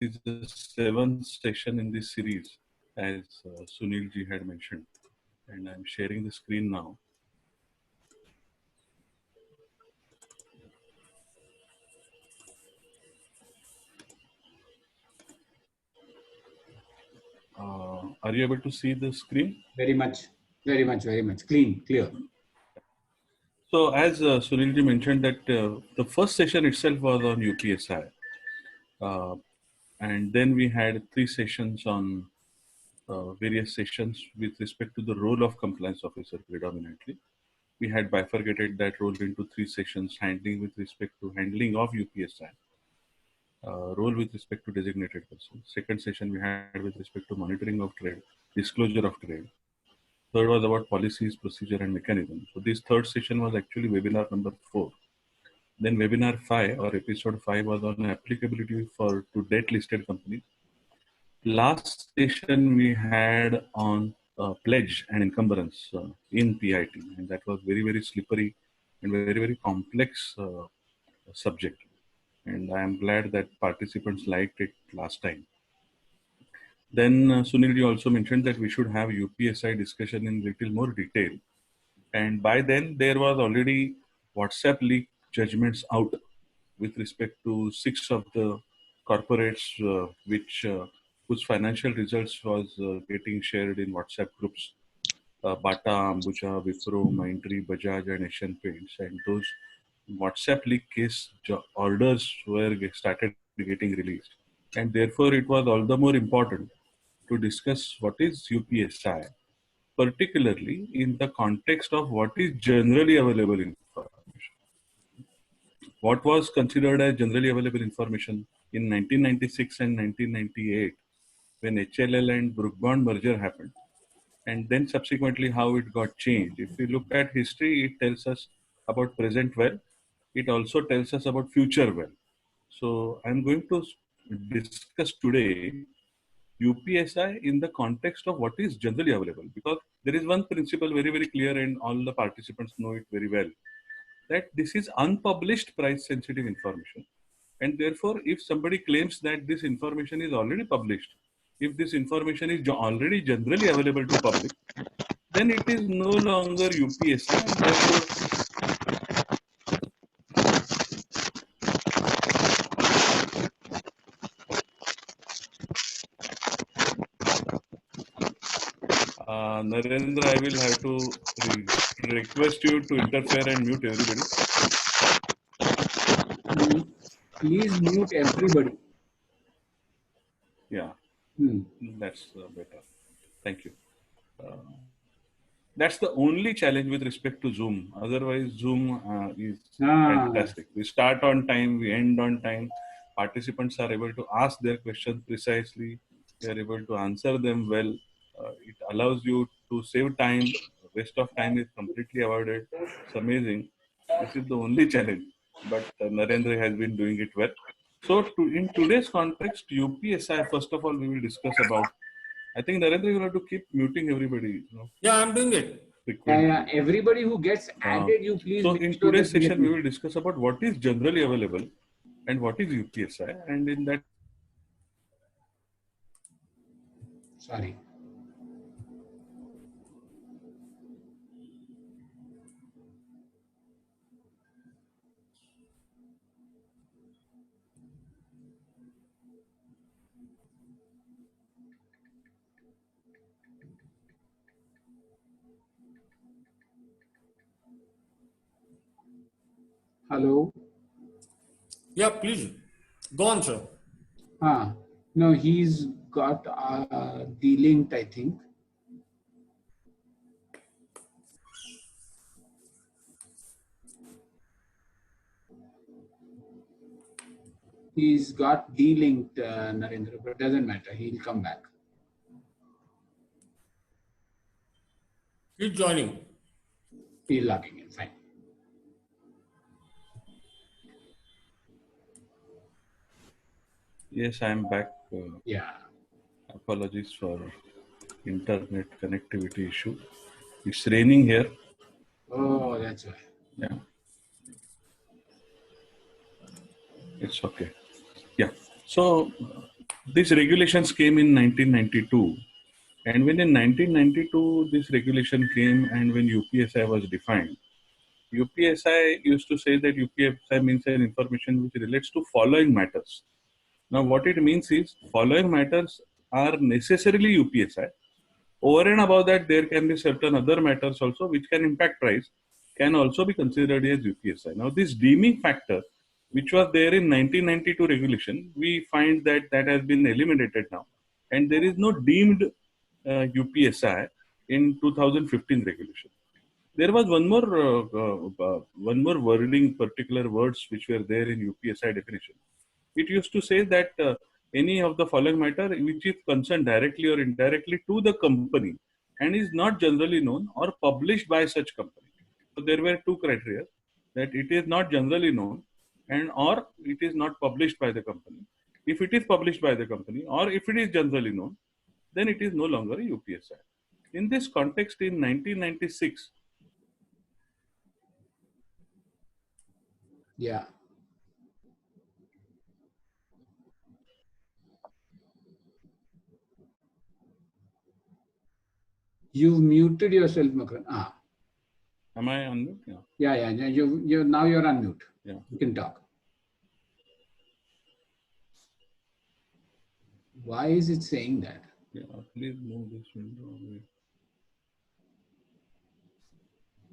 is the seventh session in this series, as Sunil ji had mentioned. And I'm sharing the screen now. Are you able to see the screen? Very much. Clean, clear. So as Sunil ji mentioned that the first session itself was on UPSI. And then we had three sessions on various sessions with respect to the role of compliance officer predominantly. We had bifurcated that role into three sessions, handling with respect to handling of UPSI, role with respect to designated person. Second session we had with respect to monitoring of trade, disclosure of trade. Third was about policies, procedure and mechanism. So this third session was actually webinar number 4. Then webinar 5 or episode 5 was on applicability for to debt listed companies. Last session we had on pledge and encumbrance in PIT, and that was very, very slippery and very, very complex subject. And I am glad that participants liked it last time. Then Sunil ji also mentioned that we should have UPSI discussion in little more detail. And by then there was already WhatsApp leak judgments out with respect to 6 of the corporates whose financial results was getting shared in WhatsApp groups. Bata, Ambuja, Wipro, Mindtree, Bajaj and Asian Paints. And those WhatsApp leak case orders were started getting released. And therefore it was all the more important to discuss what is UPSI, particularly in the context of what is generally available information. What was considered as generally available information in 1996 and 1998 when HLL and Brook Bond merger happened, and then subsequently how it got changed. If we look at history, it tells us about present well. It also tells us about future well. So I'm going to discuss today UPSI in the context of what is generally available, because there is one principle very, very clear and all the participants know it very well, that this is unpublished price sensitive information. And therefore, if somebody claims that this information is already published, if this information is already generally available to public, then it is no longer UPSI, and therefore Narendra, I will have to request you to interfere and mute everybody. Please mute everybody. Yeah, that's better. Thank you. That's the only challenge with respect to Zoom. Otherwise, Zoom is fantastic. We start on time, we end on time. Participants are able to ask their questions precisely. They are able to answer them well. It allows you to save time. Waste of time is completely avoided. It's amazing. This is the only challenge. But Narendra has been doing it well. So in today's context, UPSI, first of all, we will discuss about. I think Narendra, you have to keep muting everybody. You know? Yeah, I'm doing it. Yeah, everybody who gets added, you please. So in today's session, we will discuss about what is generally available and what is UPSI, and in that. Sorry. Hello? Yeah, please. Go on, sir. No, he's got delinked, I think. He's got delinked, Narendra, but doesn't matter. He'll come back. He's joining. He's logging in. Fine. Yes, I am back. Yeah. Apologies for internet connectivity issue. It's raining here. Oh, that's why. Yeah. It's okay. Yeah. So these regulations came in 1992. And when in 1992 this regulation came and when UPSI was defined, UPSI used to say that UPSI means an information which relates to following matters. Now, what it means is following matters are necessarily UPSI. Over and above that, there can be certain other matters also which can impact price, can also be considered as UPSI. Now, this deeming factor, which was there in 1992 regulation, we find that that has been eliminated now, and there is no deemed UPSI in 2015 regulation. There was one more wording, particular words which were there in UPSI definition. It used to say that any of the following matter which is concerned directly or indirectly to the company and is not generally known or published by such company. So there were two criteria, that it is not generally known and or it is not published by the company. If it is published by the company or if it is generally known, then it is no longer a UPSI. In this context, in 1996, Yeah. You've muted yourself, Makran. Ah. am I on mute? Yeah. Yeah. You now you're on mute. Yeah. You can talk. Why is it saying that? Yeah, please move this window away.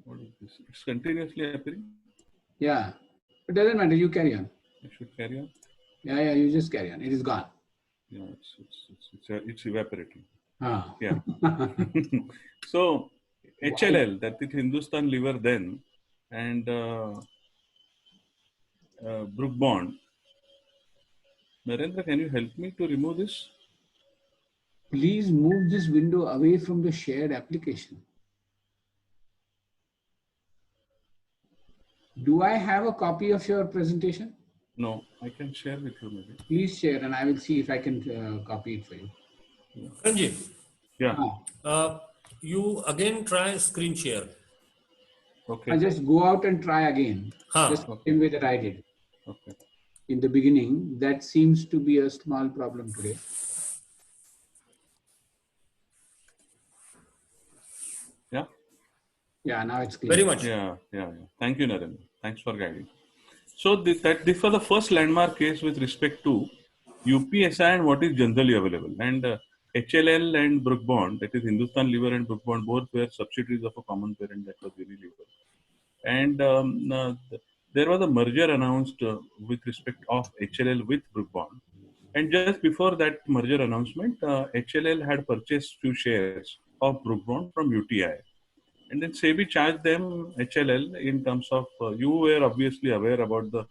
What is this? It's continuously appearing. Yeah. It doesn't matter. You carry on. I should carry on. Yeah. You just carry on. It is gone. Yeah, it's evaporating. Ah. Yeah. So HLL, that is Hindustan Liver then, and Brook Bond. Narendra, can you help me to remove this? Please move this window away from the shared application. Do I have a copy of your presentation? No, I can share with you maybe. Please share and I will see if I can copy it for you. Ranjit, Yeah. you again try screen share. Okay. I just go out and try again. Huh. Just the same way that I did Okay. in the beginning. That seems to be a small problem today. Yeah. Yeah, now it's clear. Very much. Yeah. Thank you, Narendra. Thanks for guiding. So this was the first landmark case with respect to UPSI and what is generally available. And HLL and Brook Bond, that is Hindustan Liver and Brook Bond, both were subsidiaries of a common parent, that was Unilever. And there was a merger announced with respect of HLL with Brook Bond. And just before that merger announcement, HLL had purchased few shares of Brook Bond from UTI. And then SEBI charged them, HLL, in terms of, you were obviously aware about the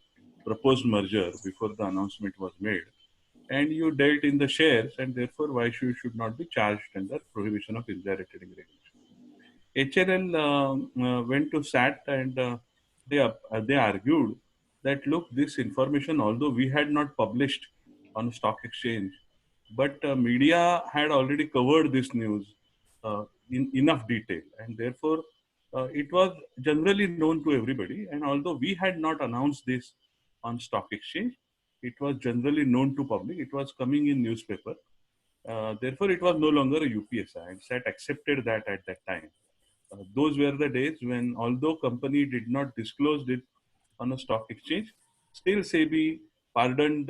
proposed merger before the announcement was made. And you dealt in the shares, and therefore why you should not be charged under prohibition of insider trading regulation. HLL went to SAT and they argued that, look, this information, although we had not published on stock exchange, but media had already covered this news in enough detail, and therefore it was generally known to everybody. And although we had not announced this on stock exchange, it was generally known to public. It was coming in newspaper. Therefore, it was no longer a UPSI, and SAT accepted that at that time. Those were the days when, although company did not disclose it on a stock exchange, still SEBI pardoned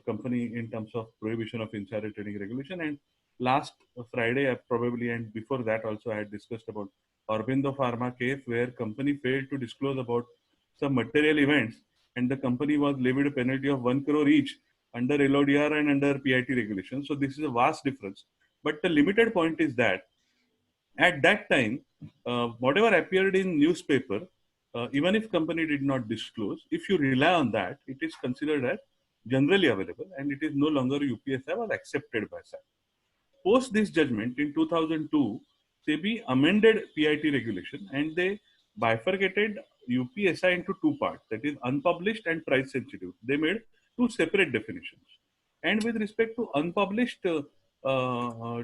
company in terms of prohibition of insider trading regulation. And last Friday, probably, and before that also, I had discussed about Aurobindo Pharma case, where company failed to disclose about some material events, and the company was levied a penalty of 1 crore each under LODR and under PIT regulation. So this is a vast difference. But the limited point is that at that time, whatever appeared in newspaper, even if company did not disclose, if you rely on that, it is considered as generally available, and it is no longer UPSI, was accepted by SAT. Post this judgment in 2002, SEBI amended PIT regulation and they bifurcated UPSI into two parts, that is unpublished and price sensitive. They made two separate definitions. And with respect to unpublished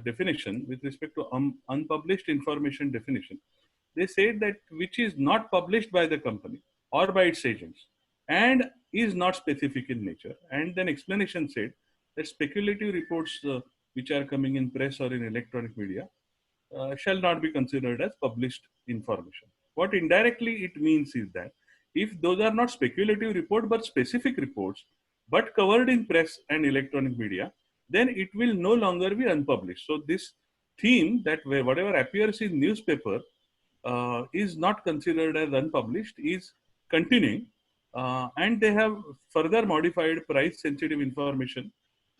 definition, with respect to unpublished information definition, they said that which is not published by the company or by its agents and is not specific in nature. And then explanation said that speculative reports which are coming in press or in electronic media shall not be considered as published information. What indirectly it means is that if those are not speculative report but specific reports, but covered in press and electronic media, then it will no longer be unpublished. So this theme that whatever appears in newspaper is not considered as unpublished is continuing, and they have further modified price sensitive information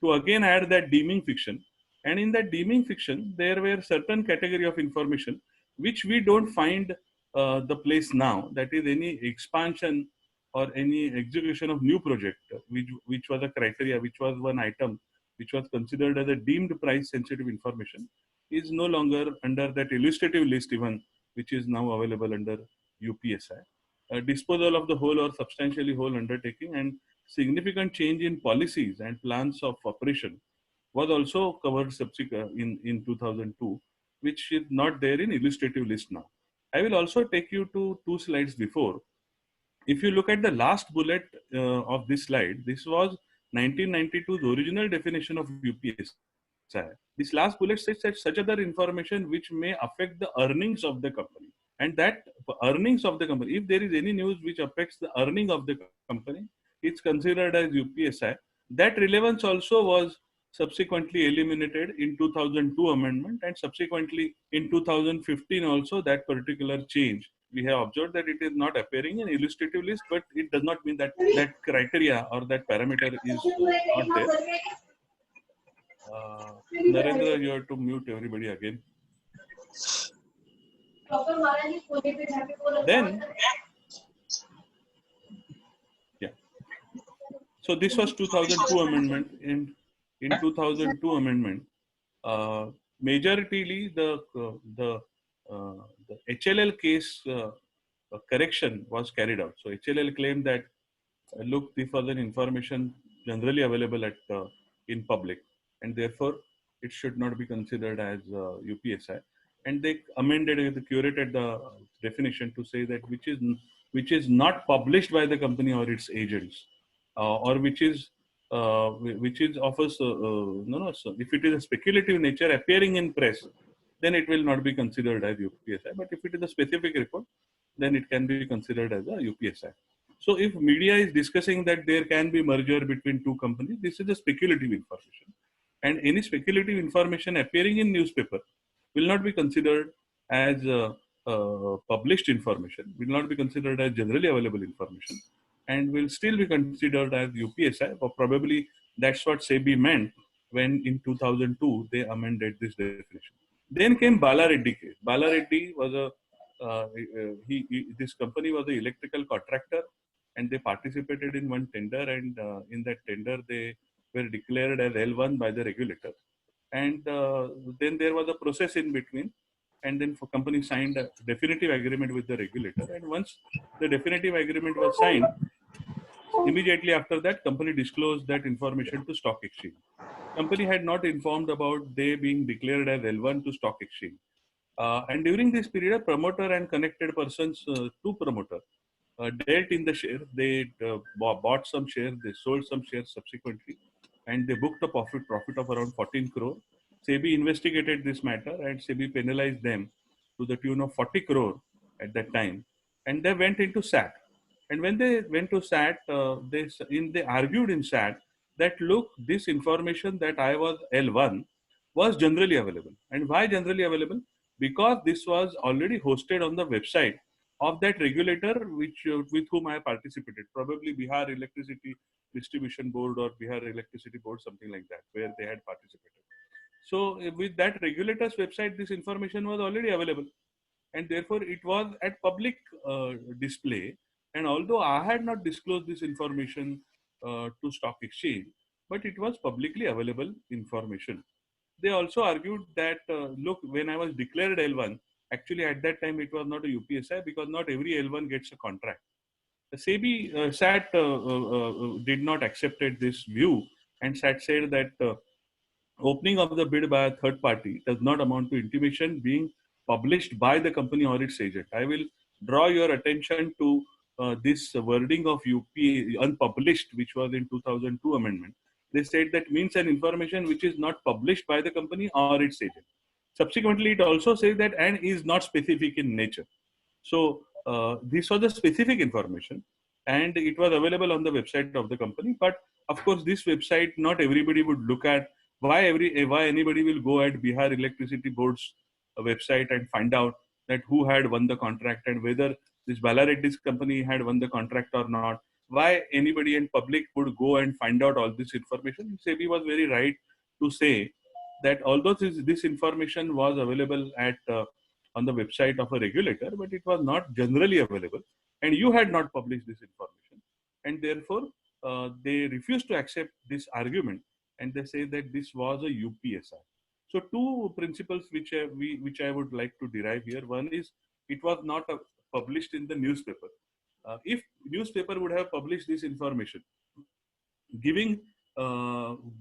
to again add that deeming fiction. And in that deeming fiction, there were certain category of information which we don't find the place now. That is any expansion or any execution of new project, which was a criteria, which was one item, which was considered as a deemed price sensitive information, is no longer under that illustrative list even, which is now available under UPSI. Disposal of the whole or substantially whole undertaking and significant change in policies and plans of operation was also covered in 2002, which is not there in illustrative list now. I will also take you to 2 slides before. If you look at the last bullet of this slide, this was 1992's original definition of UPSI. This last bullet says that such other information which may affect the earnings of the company. And that earnings of the company, if there is any news which affects the earning of the company, it's considered as UPSI. That relevance also was subsequently eliminated in 2002 amendment, and subsequently in 2015 also that particular change we have observed that it is not appearing in illustrative list, but it does not mean that that criteria or that parameter is not there. Narendra, you have to mute everybody again. Then, yeah. So this was 2002 amendment. In 2002 amendment, majoritarily the HLL case correction was carried out. So HLL claimed that look, this was an information generally available at in public, and therefore it should not be considered as UPSI. And they amended it, they curated the definition to say that which is not published by the company or its agents, or which is offers so if it is a speculative nature appearing in press, then it will not be considered as UPSI. But if it is a specific report, then it can be considered as a UPSI. So if media is discussing that there can be merger between two companies, this is a speculative information. And any speculative information appearing in newspaper will not be considered as published information, will not be considered as generally available information, and will still be considered as UPSI, or probably that's what SEBI meant when in 2002 they amended this definition. Then came Bala Reddy case. Bala Reddy was this company was an electrical contractor, and they participated in one tender, and in that tender they were declared as L1 by the regulator. And then there was a process in between, and then the company signed a definitive agreement with the regulator. And once the definitive agreement was signed, immediately after that, company disclosed that information to stock exchange. Company had not informed about they being declared as L1 to stock exchange. And during this period, promoter and connected persons, two promoter, dealt in the share. They bought some shares, they sold some shares subsequently, and they booked a profit of around 14 crore. SEBI investigated this matter, and SEBI penalized them to the tune of 40 crore at that time, and they went into SAT. And when they went to SAT, they argued in SAT that look, this information that I was L1 was generally available. And why generally available? Because this was already hosted on the website of that regulator with whom I participated, probably Bihar Electricity Distribution Board or Bihar Electricity Board, something like that, where they had participated. So with that regulator's website, this information was already available, and therefore it was at public display. And although I had not disclosed this information to stock exchange, but it was publicly available information. They also argued that, look, when I was declared L1, actually at that time it was not a UPSI because not every L1 gets a contract. The SEBI, SAT did not accepted this view, and SAT said that opening of the bid by a third party does not amount to intimation being published by the company or its agent. I will draw your attention to this wording of UP unpublished, which was in 2002 amendment. they said that means an information which is not published by the company or its agent. Subsequently, it also says that and is not specific in nature. So this was the specific information, and it was available on the website of the company. But of course, this website, not everybody would look at. Why anybody will go at Bihar Electricity Board's website and find out that who had won the contract and whether this Bala Reddy's company had won the contract or not. Why anybody in public would go and find out all this information? SEBI was very right to say that although this information was available at on the website of a regulator, but it was not generally available, and you had not published this information, and therefore they refused to accept this argument, and they say that this was a UPSI. So two principles which I would like to derive here. One is it was not published in the newspaper. If newspaper would have published this information, giving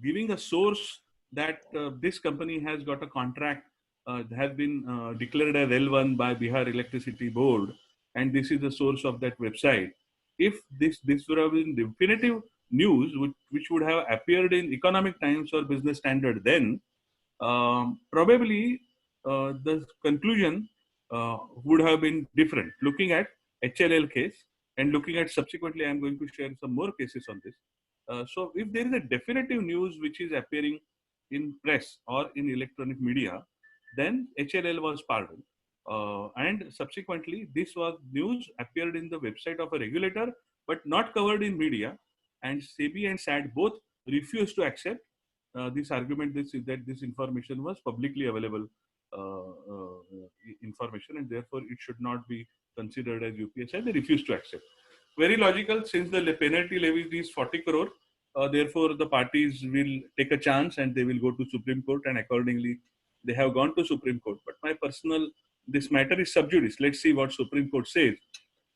giving a source that this company has got a contract, has been declared as L1 by Bihar Electricity Board, and this is the source of that website. If this would have been definitive news, which would have appeared in Economic Times or Business Standard, then probably the conclusion would have been different. Looking at HLL case and looking at subsequently, I am going to share some more cases on this. So if there is a definitive news which is appearing in press or in electronic media, then HLL was pardoned. And subsequently, this was news appeared in the website of a regulator, but not covered in media. And SEBI and SAT both refused to accept this argument that this information was publicly available information, and therefore it should not be considered as UPSI. They refused to accept. Very logical, since the penalty levied is 40 crore. Therefore, the parties will take a chance and they will go to Supreme Court, and accordingly, they have gone to Supreme Court. But my personal, this matter is sub judice. Let's see what Supreme Court says.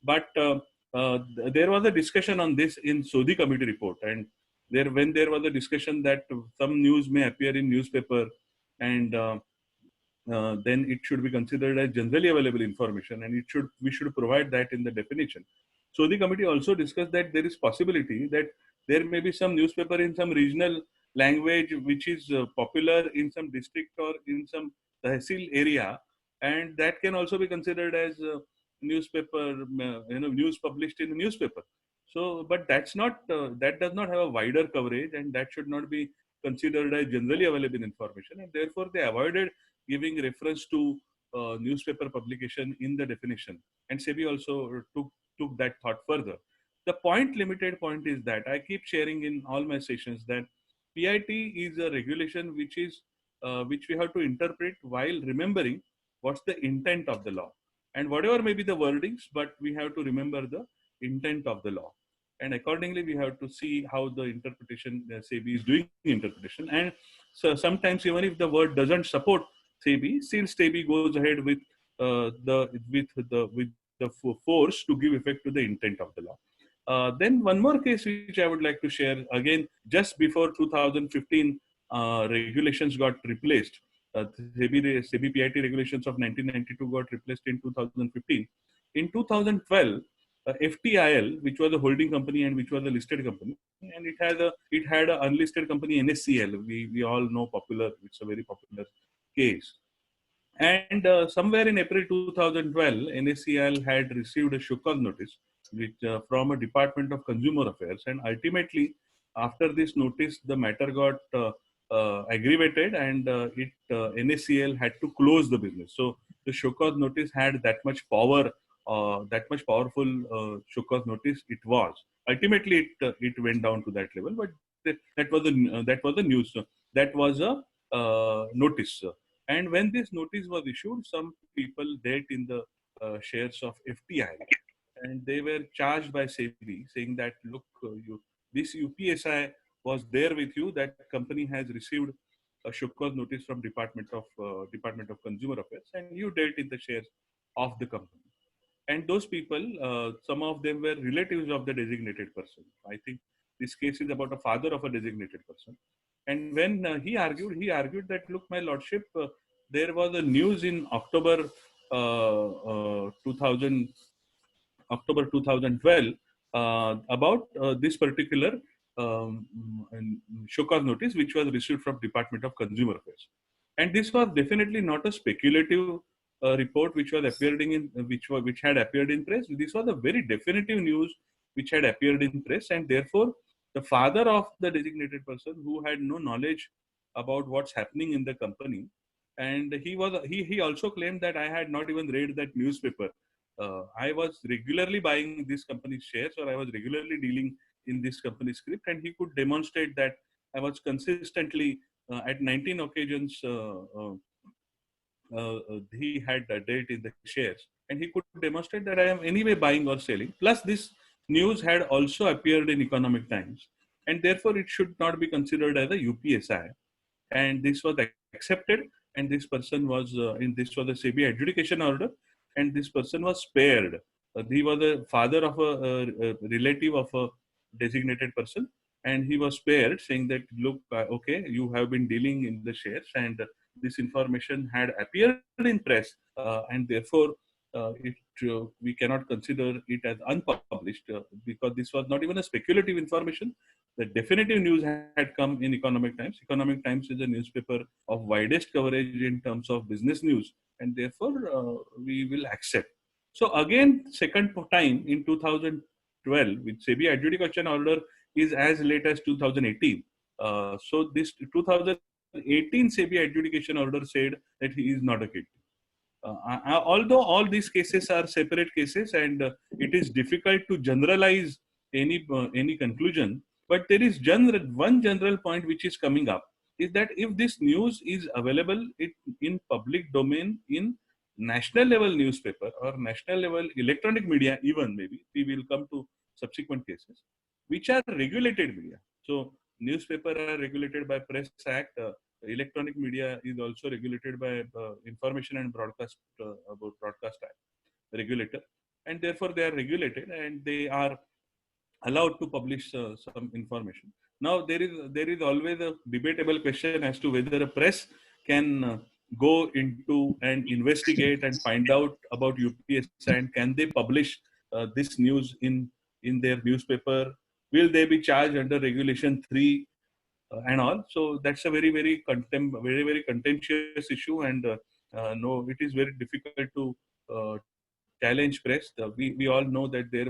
But there was a discussion on this in Sodhi committee report, and when there was a discussion that some news may appear in newspaper, and then it should be considered as generally available information, and we should provide that in the definition. So the committee also discussed that there is possibility that there may be some newspaper in some regional language which is popular in some district or in some tehsil area, and that can also be considered as newspaper, news published in a newspaper. So, but that's not that does not have a wider coverage, and that should not be considered as generally available information, and therefore they avoided giving reference to newspaper publication in the definition. And SEBI also took that thought further. The limited point is that I keep sharing in all my sessions that PIT is a regulation which we have to interpret while remembering what's the intent of the law. And whatever may be the wordings, but we have to remember the intent of the law. And accordingly, we have to see how the interpretation, SEBI is doing interpretation. And so sometimes even if the word doesn't support SEBI, still SEBI goes ahead with the force to give effect to the intent of the law. Then one more case which I would like to share, again, just before 2015 regulations got replaced. SEBI PIT regulations of 1992 got replaced in 2015. In 2012, FTIL, which was a holding company and which was a listed company, and it had a unlisted company, NSCL. We all know popular. It's a very popular case. And somewhere in April 2012, NSCL had received a show cause notice from a Department of Consumer Affairs, and ultimately, after this notice, the matter got aggravated, and NSCL had to close the business. So the show cause notice had that much power, that much powerful show cause notice it was. Ultimately, it went down to that level, but that was the news. That was a notice. And when this notice was issued, some people dealt in the shares of FTI, and they were charged by SEBI, saying that, look, this UPSI was there with you. That company has received a show cause notice from Department of Consumer Affairs, and you dealt in the shares of the company. And those people, some of them were relatives of the designated person. I think this case is about a father of a designated person. And when he argued that, look, my lordship, there was a news in October 2012 about this particular show cause notice, which was received from Department of Consumer Affairs. And this was definitely not a speculative report which was appearing in which had appeared in press. This was a very definitive news which had appeared in press, and therefore the father of the designated person, who had no knowledge about what's happening in the company, and he also claimed that I had not even read that newspaper. I was regularly buying this company's shares, or I was regularly dealing in this company's script, and he could demonstrate that I was consistently at 19 occasions he had dealt in the shares, and he could demonstrate that I am anyway buying or selling. Plus, this news had also appeared in Economic Times, and therefore it should not be considered as a UPSI. And this was accepted, and this person was this was a SEBI adjudication order, and this person was spared. He was a father of a relative of a designated person, and he was spared, saying that, look, okay, you have been dealing in the shares, and this information had appeared in press, and therefore we cannot consider it as unpublished, because this was not even a speculative information. The definitive news had come in Economic Times. Economic Times is a newspaper of widest coverage in terms of business news, and therefore we will accept. So again, second time in 2012, with SEBI adjudication order is as late as 2018. So this 2018 SEBI adjudication order said that he is not a kid. Although all these cases are separate cases, and it is difficult to generalize any conclusion, but there is one general point which is coming up, is that if this news is available in public domain in national level newspaper or national level electronic media, even maybe we will come to subsequent cases which are regulated media. So newspaper are regulated by Press Act. Electronic media is also regulated by Information and Broadcast Broadcast Act regulator, and therefore they are regulated and they are allowed to publish some information. Now there is always a debatable question as to whether a press can go into and investigate and find out about UPSI, and can they publish this news in their newspaper. Will they be charged under Regulation 3 and all? So that's a very contentious issue, and no, it is very difficult to challenge press. We all know that there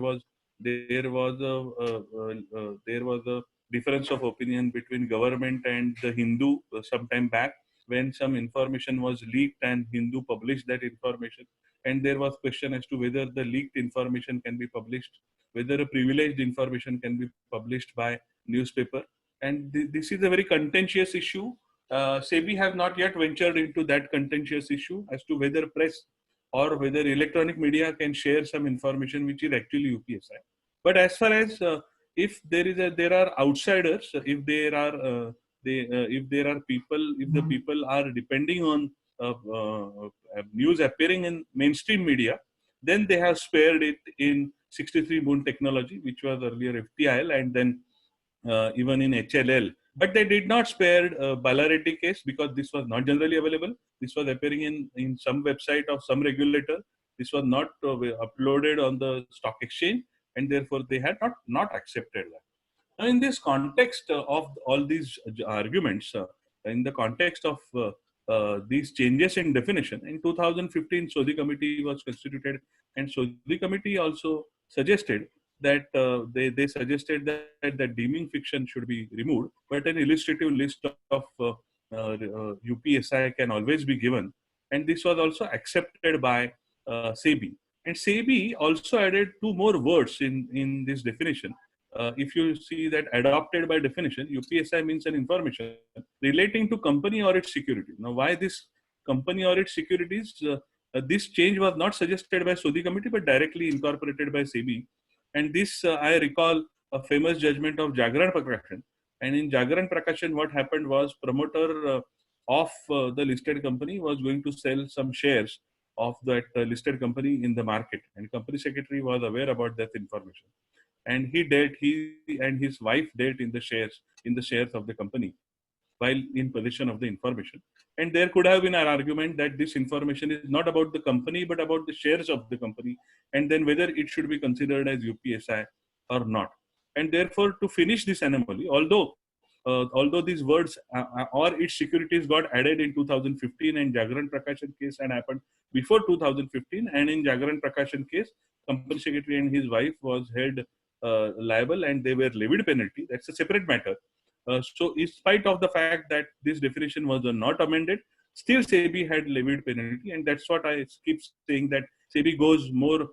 was a difference of opinion between government and the Hindu some time back, when some information was leaked and Hindu published that information, and there was question as to whether the leaked information can be published, whether a privileged information can be published by newspaper. And this is a very contentious issue. SEBI have not yet ventured into that contentious issue as to whether press or whether electronic media can share some information which is actually UPSI. But as far as if there are outsiders, if there are people, if the people are depending on news appearing in mainstream media, then they have spared it in 63 Moon Technology, which was earlier FTIL, and then even in HLL. But they did not spare Bala Reddy case, because this was not generally available. This was appearing in some website of some regulator. This was not uploaded on the stock exchange, and therefore they had not accepted that. Now, in this context of all these arguments, in the context of these changes in definition, in 2015, SODHI committee was constituted, and SODHI committee also suggested that they suggested that the deeming fiction should be removed, but an illustrative list of UPSI can always be given, and this was also accepted by SEBI. And SEBI also added two more words in this definition. If you see that adopted by definition, UPSI means an information relating to company or its security. Now, why this company or its securities? This change was not suggested by SODHI committee, but directly incorporated by SEBI. And this, I recall a famous judgment of Jagran Prakashan. And in Jagran Prakashan, what happened was, promoter of the listed company was going to sell some shares of that listed company in the market, and company secretary was aware about that information, and he and his wife dealt in the shares of the company while in possession of the information. And there could have been an argument that this information is not about the company but about the shares of the company, and then whether it should be considered as UPSI or not. And therefore, to finish this anomaly, although these words or its securities got added in 2015, and Jagran Prakashan case had happened before 2015, and in Jagran Prakashan case, company secretary and his wife was held liable and they were levied penalty. That's a separate matter. So in spite of the fact that this definition was not amended, still SEBI had levied penalty, and that's what I keep saying, that SEBI goes more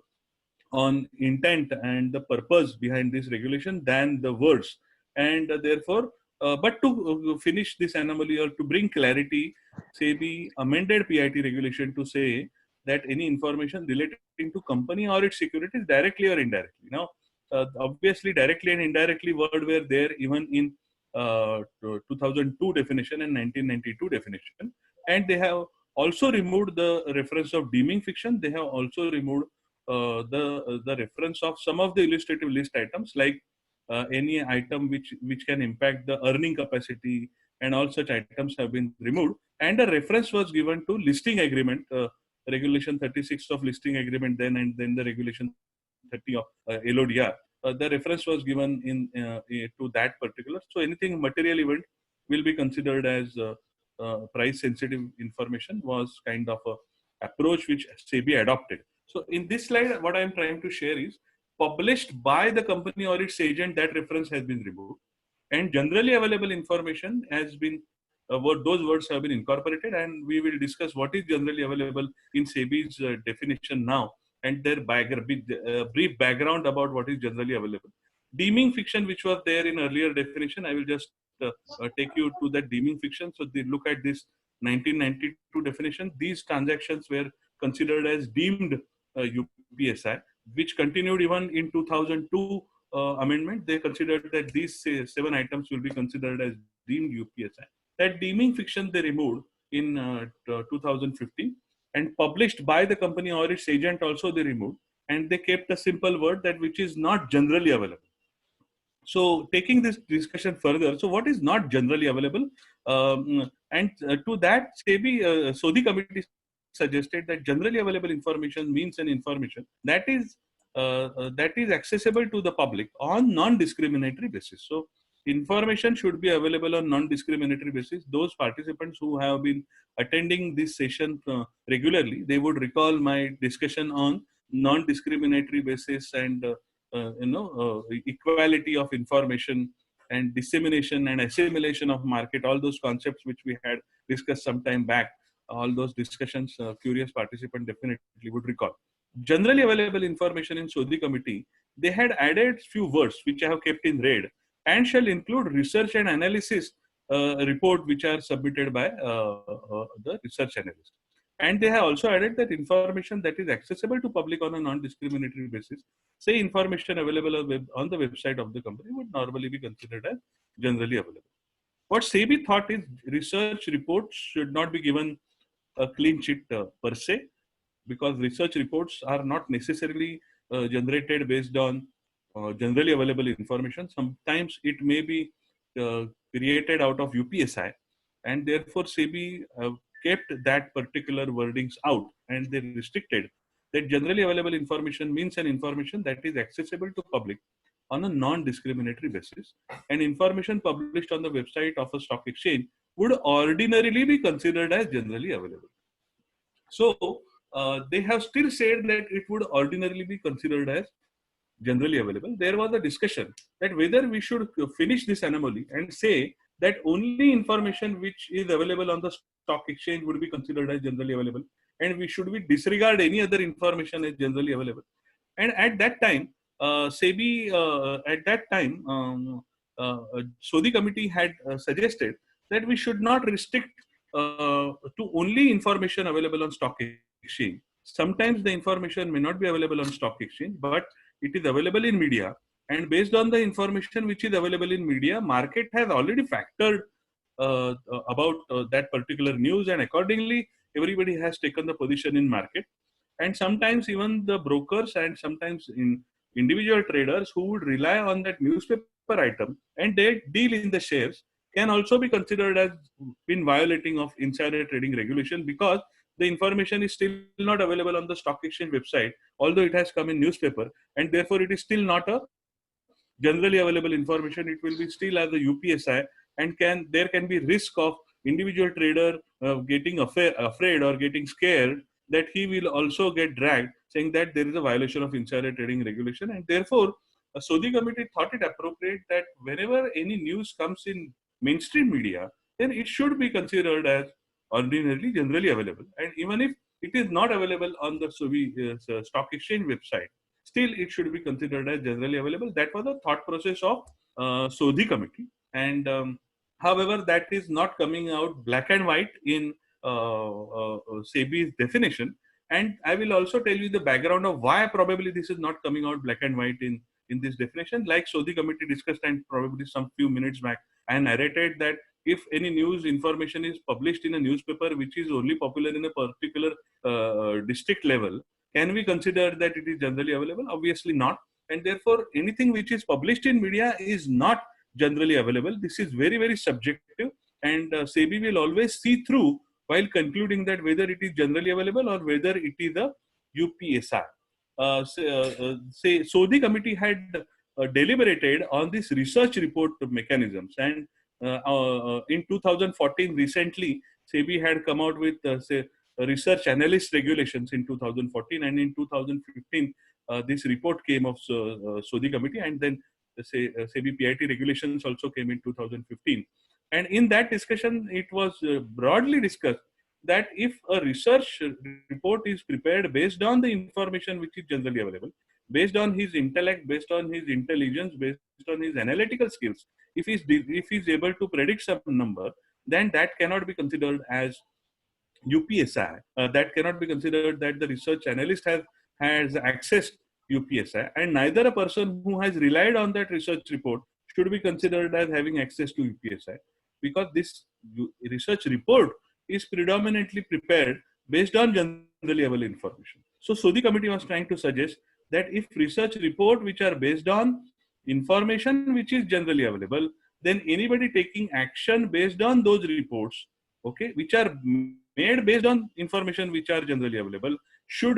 on intent and the purpose behind this regulation than the words. And therefore, but to finish this anomaly or to bring clarity, SEBI amended PIT regulation to say that any information relating to company or its securities directly or indirectly. Now, obviously, directly and indirectly word were there even in 2002 definition and 1992 definition, and they have also removed the reference of deeming fiction. They have also removed the reference of some of the illustrative list items, like any item which can impact the earning capacity, and all such items have been removed. And a reference was given to listing agreement, regulation 36 of listing agreement then, and then the regulation 30 of LODR. The reference was given in to that particular. So anything material event will be considered as price sensitive information, was kind of a approach which SEBI adopted. So in this slide, what I am trying to share is, published by the company or its agent, that reference has been removed, and generally available information has been, those words have been incorporated, and we will discuss what is generally available in SEBI's definition now, and their brief background about what is generally available. Deeming fiction, which was there in earlier definition, I will just take you to that deeming fiction. So they look at this 1992 definition. These transactions were considered as deemed UPSI, which continued even in 2002 amendment. They considered that these 7 items will be considered as deemed UPSI. That deeming fiction they removed in 2015, and published by the company or its agent also they removed, and they kept a simple word that which is not generally available. So taking this discussion further, so what is not generally available? And to that, SEBI Sodhi committee suggested that generally available information means an information that is accessible to the public on non-discriminatory basis. So information should be available on non-discriminatory basis. Those participants who have been attending this session regularly, they would recall my discussion on non-discriminatory basis and equality of information and dissemination and assimilation of market, all those concepts which we had discussed some time back. All those discussions, curious participant definitely would recall. Generally available information in Sodhi committee, they had added few words which I have kept in red, and shall include research and analysis report which are submitted by the research analyst. And they have also added that information that is accessible to public on a non-discriminatory basis, say information available on the website of the company, would normally be considered as generally available. What SEBI thought is, research reports should not be given a clean sheet per se, because research reports are not necessarily generated based on generally available information. Sometimes it may be created out of UPSI, and therefore SEBI kept that particular wordings out, and they restricted that generally available information means an information that is accessible to public on a non-discriminatory basis, and information published on the website of a stock exchange would ordinarily be considered as generally available. So they have still said that it would ordinarily be considered as generally available. There was a discussion that whether we should finish this anomaly and say that only information which is available on the stock exchange would be considered as generally available, and we should disregard any other information as generally available. And at that time, SEBI, Sodhi committee had suggested that we should not restrict to only information available on stock exchange. Sometimes the information may not be available on stock exchange, but it is available in media. And based on the information which is available in media, market has already factored about that particular news, and accordingly, everybody has taken the position in market. And sometimes even the brokers and sometimes individual traders who would rely on that newspaper item and they deal in the shares can also be considered as been violating of insider trading regulation, because the information is still not available on the stock exchange website, although it has come in newspaper, and therefore it is still not a generally available information, it will be still as a UPSI, and there can be risk of individual trader getting afraid or getting scared that he will also get dragged, saying that there is a violation of insider trading regulation. And therefore, a Sodhi committee thought it appropriate that whenever any news comes in mainstream media, then it should be considered as ordinarily generally available. And even if it is not available on the stock exchange website, still it should be considered as generally available. That was the thought process of Sodhi committee. And however, that is not coming out black and white in SEBI's definition. And I will also tell you the background of why probably this is not coming out black and white in this definition. Like Sodhi committee discussed, and probably some few minutes back, I narrated that if any news information is published in a newspaper which is only popular in a particular district level, can we consider that it is generally available? Obviously not. And therefore, anything which is published in media is not generally available. This is very, very subjective, and SEBI will always see through while concluding that whether it is generally available or whether it is a UPSI. Sodhi committee had deliberated on this research report mechanisms, and in 2014, recently, SEBI had come out with research analyst regulations in 2014, and in 2015, this report came of Sodhi committee, and then SEBI PIT regulations also came in 2015. And in that discussion, it was broadly discussed that if a research report is prepared based on the information which is generally available, based on his intellect, based on his intelligence, based on his analytical skills, if he's able to predict some number, then that cannot be considered as UPSI. That cannot be considered that the research analyst has accessed UPSI, and neither a person who has relied on that research report should be considered as having access to UPSI, because this research report is predominantly prepared based on generally available information. So Sodhi committee was trying to suggest that if research report which are based on information which is generally available, then anybody taking action based on those reports, okay, which are made based on information which are generally available, should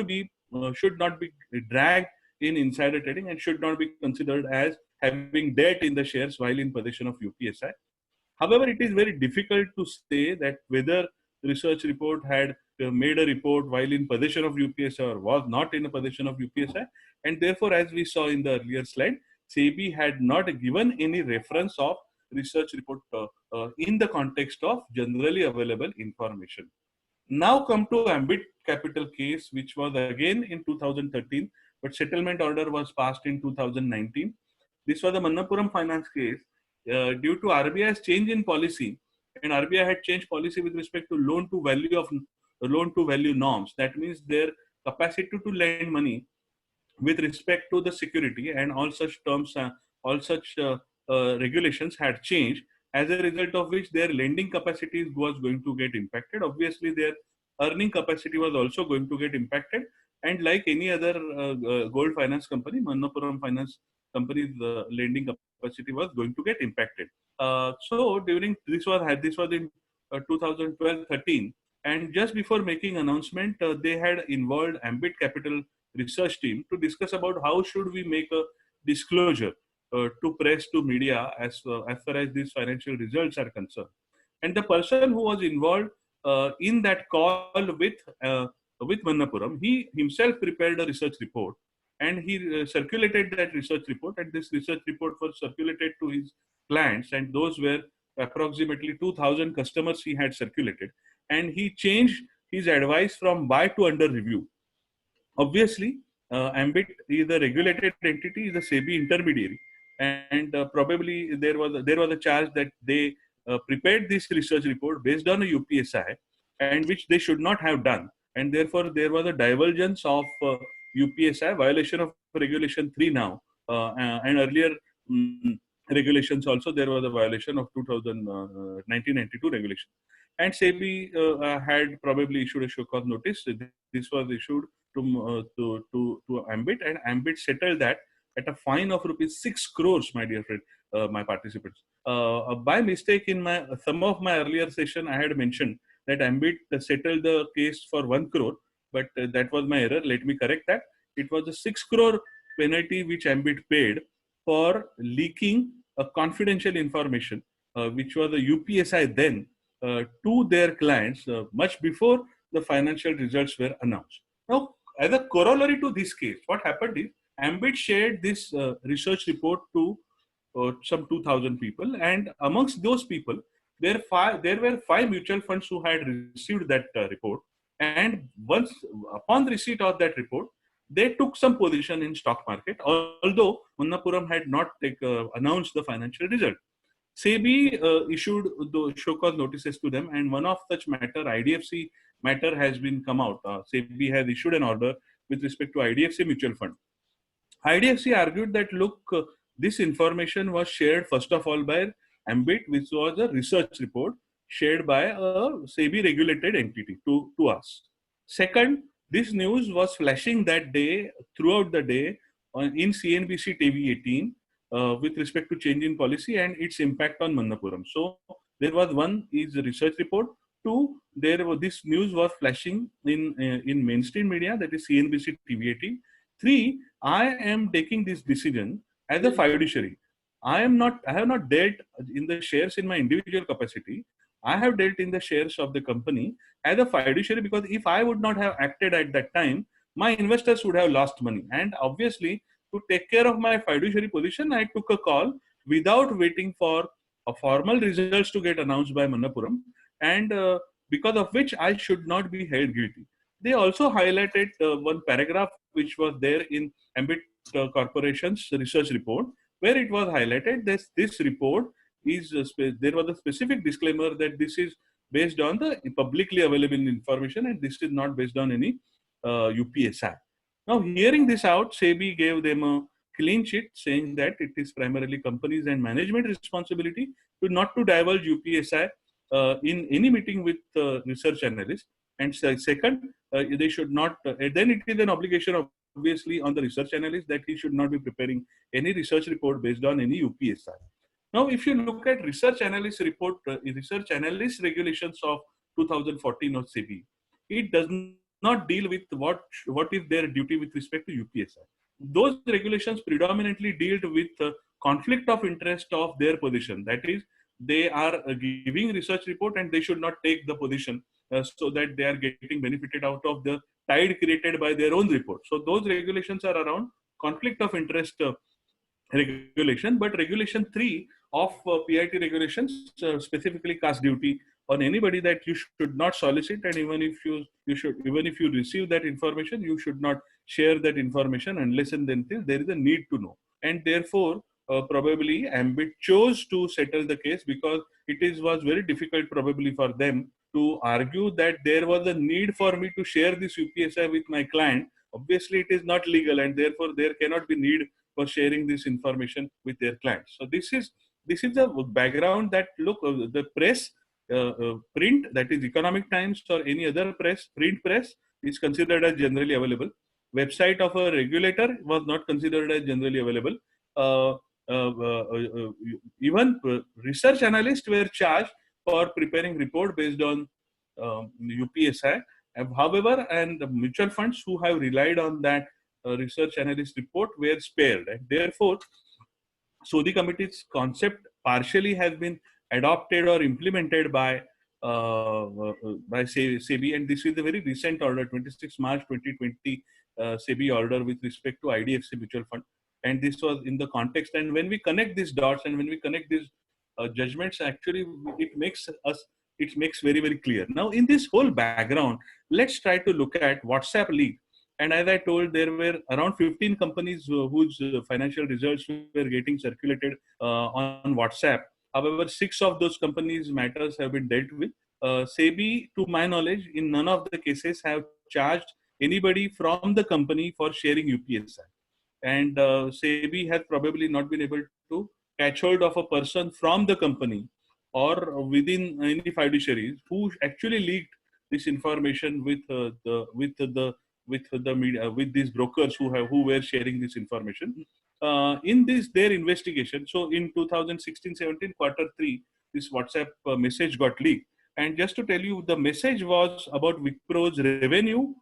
not be dragged in insider trading and should not be considered as having debt in the shares while in possession of UPSI. However, it is very difficult to say that whether research report had made a report while in possession of UPSI or was not in a possession of UPSI. And therefore, as we saw in the earlier slide, SEBI had not given any reference of research report in the context of generally available information. Now come to Ambit Capital case, which was again in 2013, but settlement order was passed in 2019. This was the Manappuram Finance case. Due to RBI's change in policy, and RBI had changed policy with respect to loan to value norms. That means their capacity to lend money with respect to the security, and all such terms, all such regulations had changed, as a result of which their lending capacity was going to get impacted. Obviously, their earning capacity was also going to get impacted. And like any other gold finance company, Manappuram Finance company's lending capacity was going to get impacted. So during this was in 2012-13, and just before making announcement, they had involved Ambit Capital research team to discuss about how should we make a disclosure to press, to media, as far as these financial results are concerned. And the person who was involved in that call with Manappuram, he himself prepared a research report, and he circulated that research report, and this research report was circulated to his clients, and those were approximately 2,000 customers he had circulated, and he changed his advice from buy to under review. Obviously, Ambit is a regulated entity, is a SEBI intermediary, and probably there was a charge that they prepared this research report based on a UPSI, and which they should not have done, and therefore there was a divergence of UPSI, violation of Regulation 3 now, and earlier regulations also there was a violation of 1992 regulation, and SEBI had probably issued a show cause notice. This was issued to Ambit, and Ambit settled that at a fine of rupees 6 crores, my dear friend, my participants. By mistake, in some of my earlier session, I had mentioned that Ambit settled the case for 1 crore, but that was my error. Let me correct that. It was a 6 crore penalty which Ambit paid, for leaking a confidential information, which was the UPSI then, to their clients much before the financial results were announced. Now, as a corollary to this case, what happened is Ambit shared this research report to some 2,000 people, and amongst those people, there were five mutual funds who had received that report. And once upon receipt of that report, they took some position in stock market, although Manappuram had not announced the financial result. SEBI issued the show cause notices to them, and one of such matter, IDFC matter, has been come out. SEBI has issued an order with respect to IDFC mutual fund. IDFC argued that, look, this information was shared first of all by Ambit, which was a research report shared by a SEBI regulated entity to us. Second, this news was flashing that day, throughout the day, in CNBC TV 18 with respect to change in policy and its impact on Manappuram. So there was one is a research report. Two, this news was flashing in mainstream media, that is CNBC TV 18. Three, I am taking this decision as a fiduciary. I have not dealt in the shares in my individual capacity. I have dealt in the shares of the company as a fiduciary, because if I would not have acted at that time, my investors would have lost money. And obviously, to take care of my fiduciary position, I took a call without waiting for a formal results to get announced by Manappuram, and because of which I should not be held guilty. They also highlighted one paragraph which was there in Ambit Corporation's research report, where it was highlighted that this report is there was a specific disclaimer that this is based on the publicly available information and this is not based on any UPSI. Now, hearing this out, SEBI gave them a clean sheet saying that it is primarily companies and management responsibility to not to divulge UPSI in any meeting with research analysts. And second, they should not, then it is an obligation obviously on the research analyst that he should not be preparing any research report based on any UPSI. Now, if you look at research analyst report, research analyst regulations of 2014 of SEBI, it does not deal with what is their duty with respect to UPSI. Those regulations predominantly deal with conflict of interest of their position. That is, they are giving research report and they should not take the position so that they are getting benefited out of the tide created by their own report. So those regulations are around conflict of interest regulation, but regulation 3 of PIT regulations specifically cast duty on anybody that you should not solicit, and even if you receive that information, you should not share that information unless and until there is a need to know. And therefore, probably Ambit chose to settle the case because was very difficult probably for them to argue that there was a need for me to share this UPSI with my client. Obviously, it is not legal, and therefore there cannot be need for sharing this information with their clients. So this is the background that the press, print, that is Economic Times or any other press, print press, is considered as generally available. Website of a regulator was not considered as generally available. Even research analysts were charged for preparing report based on UPSI. However, and the mutual funds who have relied on that research analyst report were spared, and therefore Sodhi Committee's concept partially has been adopted or implemented by SEBI, and this is a very recent order, 26 March 2020 SEBI order with respect to IDFC mutual fund, and this was in the context. And when we connect these dots and when we connect these judgments, actually it makes very, very clear. Now, in this whole background, let's try to look at WhatsApp leak. And as I told, there were around 15 companies whose financial results were getting circulated on WhatsApp. However, 6 of those companies' matters have been dealt with. SEBI, to my knowledge, in none of the cases have charged anybody from the company for sharing UPSI. And SEBI has probably not been able to catch hold of a person from the company or within any fiduciaries who actually leaked this information with the media, with these brokers who were sharing this information in their investigation. So in 2016-17 Q3, this WhatsApp message got leaked, and just to tell you, the message was about Wipro's revenue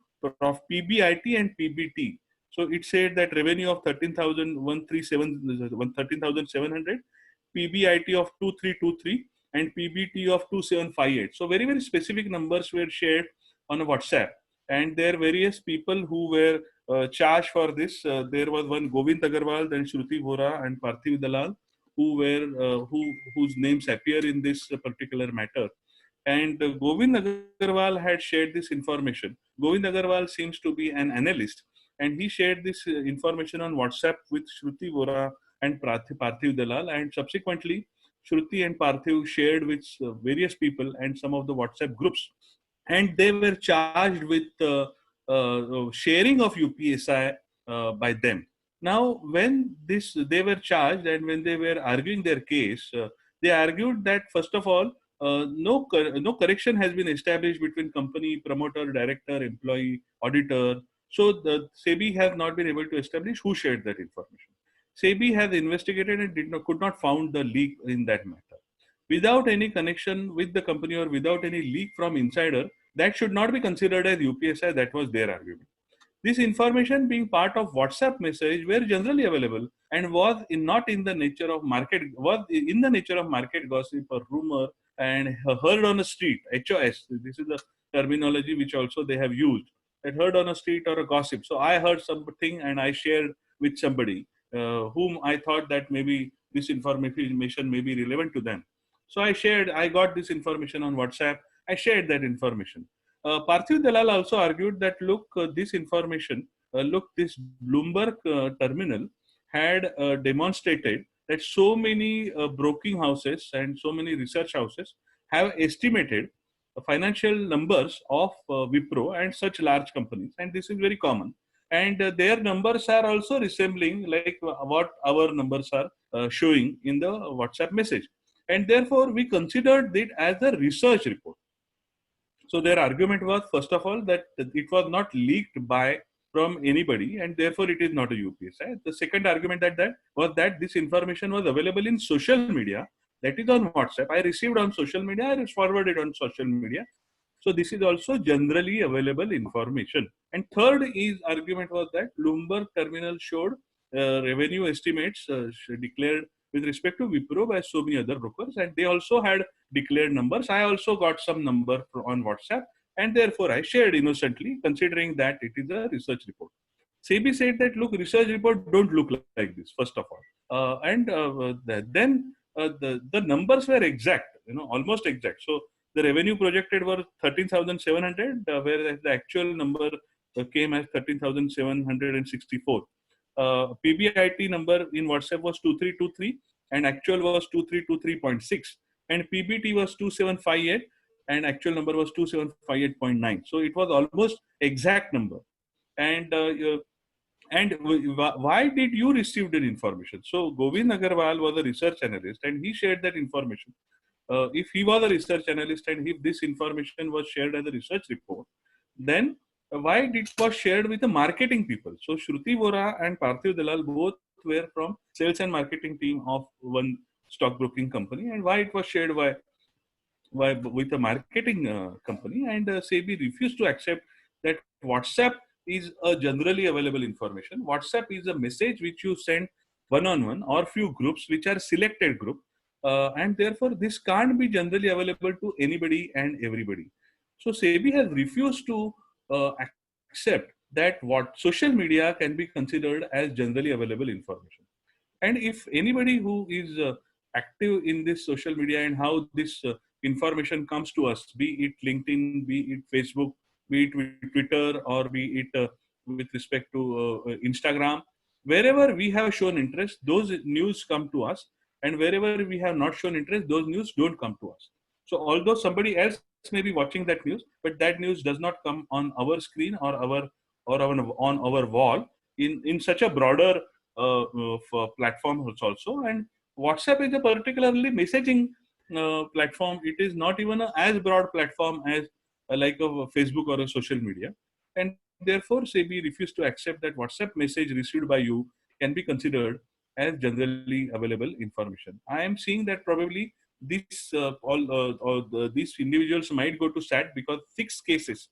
of PBIT and PBT So it said that revenue of 13,700, PBIT of 2323, and PBT of 2758. So very, very specific numbers were shared on WhatsApp. And there are various people who were charged for this. There was one Govind Agarwal, then Shruti Vora and Parthiv Dalal, whose names appear in this particular matter. And Govind Agarwal had shared this information. Govind Agarwal seems to be an analyst, and he shared this information on WhatsApp with Shruti Vora and Parthiv Dalal, and subsequently Shruti and Parthiv shared with various people and some of the WhatsApp groups, and they were charged with sharing of UPSI by them. Now, when they were charged and when they were arguing their case, they argued that first of all, no correction has been established between company, promoter, director, employee, auditor. So the SEBI has not been able to establish who shared that information. SEBI has investigated and could not found the leak in that matter. Without any connection with the company or without any leak from insider, that should not be considered as UPSI. That was their argument. This information being part of WhatsApp message were generally available and not in the nature of market, was in the nature of market gossip or rumor and heard on a street, HOS. This is the terminology which also they have used. That heard on a street or a gossip. So I heard something and I shared with somebody whom I thought that maybe this information may be relevant to them. So I got this information on WhatsApp. I shared that information. Parthiv Dalal also argued that look, this information, this Bloomberg terminal had demonstrated that so many broking houses and so many research houses have estimated financial numbers of Wipro and such large companies, and this is very common. And their numbers are also resembling like what our numbers are showing in the WhatsApp message. And therefore, we considered it as a research report. So their argument was, first of all, that it was not leaked from anybody, and therefore it is not a UPSI. The second argument was that this information was available in social media, that is on WhatsApp. I received on social media, I forwarded on social media. So this is also generally available information. And third argument was that Bloomberg terminal showed revenue estimates declared with respect to Wipro by so many other brokers, and they also had declared numbers. I also got some number on WhatsApp, and therefore I shared innocently, considering that it is a research report. SEBI said that look, research report don't look like this, first of all, then the numbers were exact, almost exact. So the revenue projected were 13,700, whereas the actual number came as 13,764. PBIT number in WhatsApp was 2323 and actual was 2323.6, and PBT was 2758 and actual number was 2758.9. So it was almost exact number. And why did you receive that information? So Govind Agarwal was a research analyst and he shared that information. If he was a research analyst and if this information was shared as a research report, then why it was shared with the marketing people? So Shruti Vora and Parthiv Dalal both were from sales and marketing team of one stockbroking company, and why it was shared with a marketing company, and SEBI refused to accept that WhatsApp is a generally available information. WhatsApp is a message which you send one-on-one or few groups which are selected group, and therefore this can't be generally available to anybody and everybody. So SEBI has refused to accept that what social media can be considered as generally available information. And if anybody who is active in this social media and how this information comes to us, be it LinkedIn, be it Facebook, be it with Twitter, or be it with respect to Instagram, wherever we have shown interest, those news come to us, and wherever we have not shown interest, those news don't come to us. So although somebody else may be watching that news, but that news does not come on our screen or on our wall in such a broader platform also. And WhatsApp is a particularly messaging platform. It is not even as broad platform as like a Facebook or a social media, and therefore SEBI refused to accept that WhatsApp message received by you can be considered as generally available information. I am seeing that probably these these individuals might go to SAT because 6 cases,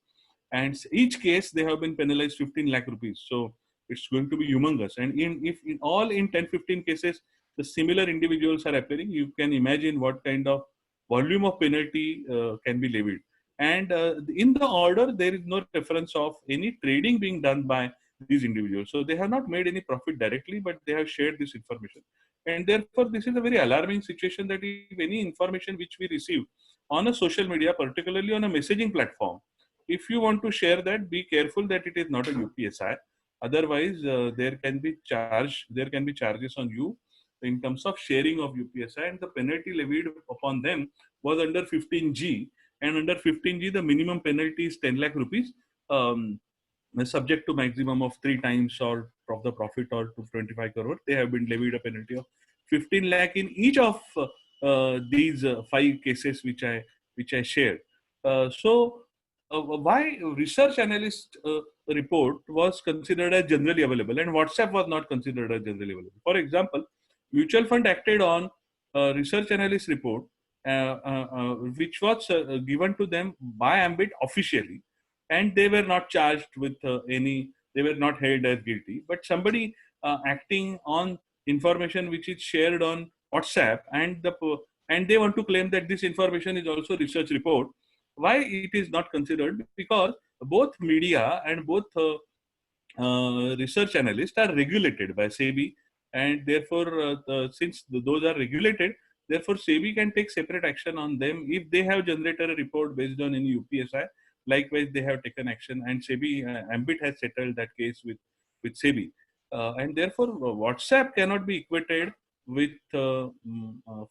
and each case they have been penalized 15 lakh rupees. So it's going to be humongous. And if in all in 10-15 cases, the similar individuals are appearing, you can imagine what kind of volume of penalty can be levied. And in the order, there is no reference of any trading being done by these individuals. So they have not made any profit directly, but they have shared this information. And therefore, this is a very alarming situation that if any information which we receive on a social media, particularly on a messaging platform, if you want to share that, be careful that it is not a UPSI. Otherwise, there can be charges on you in terms of sharing of UPSI, and the penalty levied upon them was under 15G, and under 15G the minimum penalty is 10 lakh rupees, subject to maximum of 3 times or of the profit or to 25 crore. They have been levied a penalty of 15 lakh in each of these 5 cases which I shared. Why research analyst report was considered as generally available and WhatsApp was not considered as generally available? For example, mutual fund acted on research analyst report which was given to them by Ambit officially, and they were not charged with they were not held as guilty. But somebody acting on information which is shared on WhatsApp, and they want to claim that this information is also research report. Why it is not considered? Because both media and both research analysts are regulated by SEBI, and therefore, since those are regulated, therefore SEBI can take separate action on them if they have generated a report based on any UPSI. Likewise, they have taken action, and SEBI, Ambit has settled that case with SEBI. And therefore, WhatsApp cannot be equated with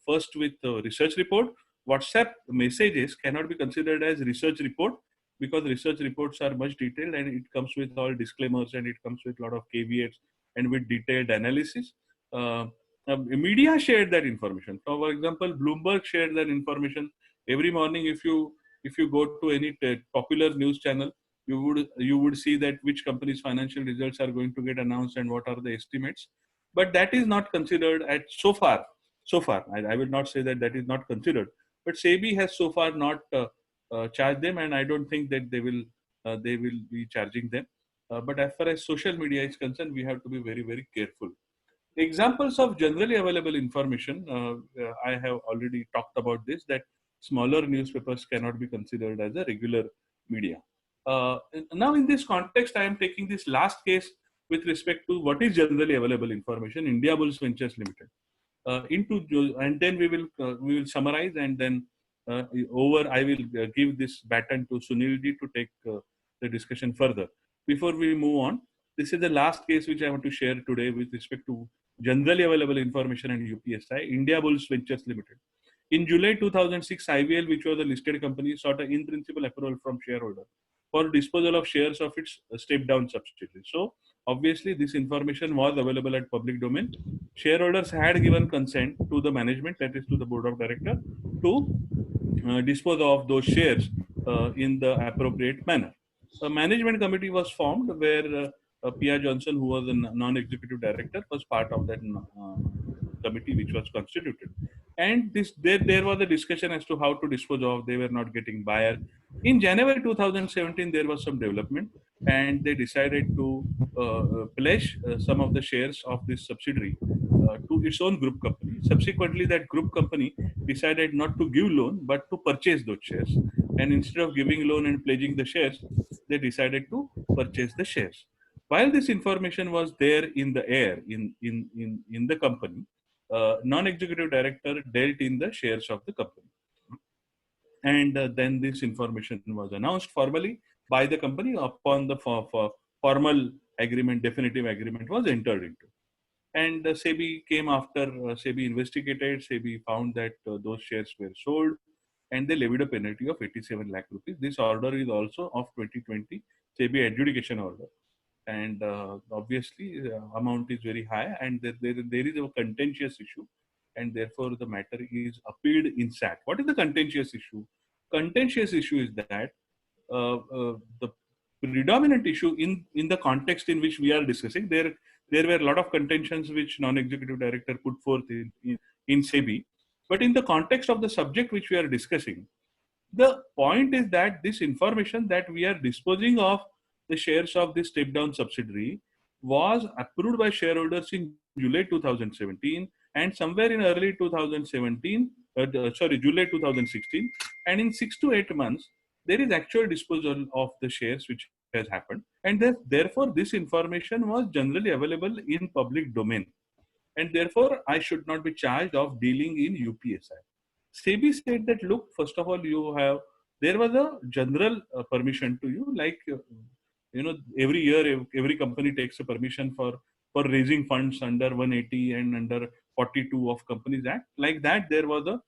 first with research report. WhatsApp messages cannot be considered as research report, because research reports are much detailed and it comes with all disclaimers and it comes with a lot of caveats and with detailed analysis. Media shared that information. For example, Bloomberg shared that information every morning. If you go to any popular news channel, you would see that which company's financial results are going to get announced and what are the estimates. But that is not considered at so far. I will not say that is not considered, but SEBI has so far not charged them, and I don't think that they will be charging them. But as far as social media is concerned, we have to be very, very careful. Examples of generally available information, I have already talked about this, that smaller newspapers cannot be considered as a regular media. Now in this context, I am taking this last case with respect to what is generally available information, Indiabulls Ventures Limited. And then we will summarize, and then I will give this baton to Sunilji to take the discussion further. Before we move on, this is the last case which I want to share today with respect to generally available information and UPSI, Indiabulls Ventures Limited. In July 2006, IVL, which was a listed company, sought an in-principle approval from shareholder for disposal of shares of its step-down subsidiary. So, obviously, this information was available at public domain. Shareholders had given consent to the management, that is to the board of directors, to dispose of those shares in the appropriate manner. A management committee was formed where Pia Johnson, who was a non-executive director, was part of that committee which was constituted. And there was a discussion as to how to dispose of. They were not getting buyer. In January 2017, there was some development, and they decided to pledge some of the shares of this subsidiary to its own group company. Subsequently, that group company decided not to give loan but to purchase those shares. And instead of giving loan and pledging the shares, they decided to purchase the shares. While this information was there in the air in the company, non-executive director dealt in the shares of the company. And then this information was announced formally by the company upon the formal agreement, definitive agreement was entered into. And SEBI came after, SEBI investigated, SEBI found that those shares were sold, and they levied a penalty of 87 lakh rupees. This order is also of 2020 SEBI adjudication order. And obviously, amount is very high, and there is a contentious issue, and therefore the matter is appealed in SAT. What is the contentious issue? Contentious issue is that the predominant issue in the context in which we are discussing, there were a lot of contentions which non-executive director put forth in SEBI. But in the context of the subject which we are discussing, the point is that this information that we are disposing of the shares of this step-down subsidiary was approved by shareholders in July 2017, and somewhere in early 2017, July 2016, and in 6 to 8 months, there is actual disposal of the shares which has happened, and therefore this information was generally available in public domain, and therefore I should not be charged of dealing in UPSI. SEBI said that, look, first of all, there was a general permission to you, like, every year, every company takes a permission for raising funds under 180 and under 42 of Companies Act. Like that, there was a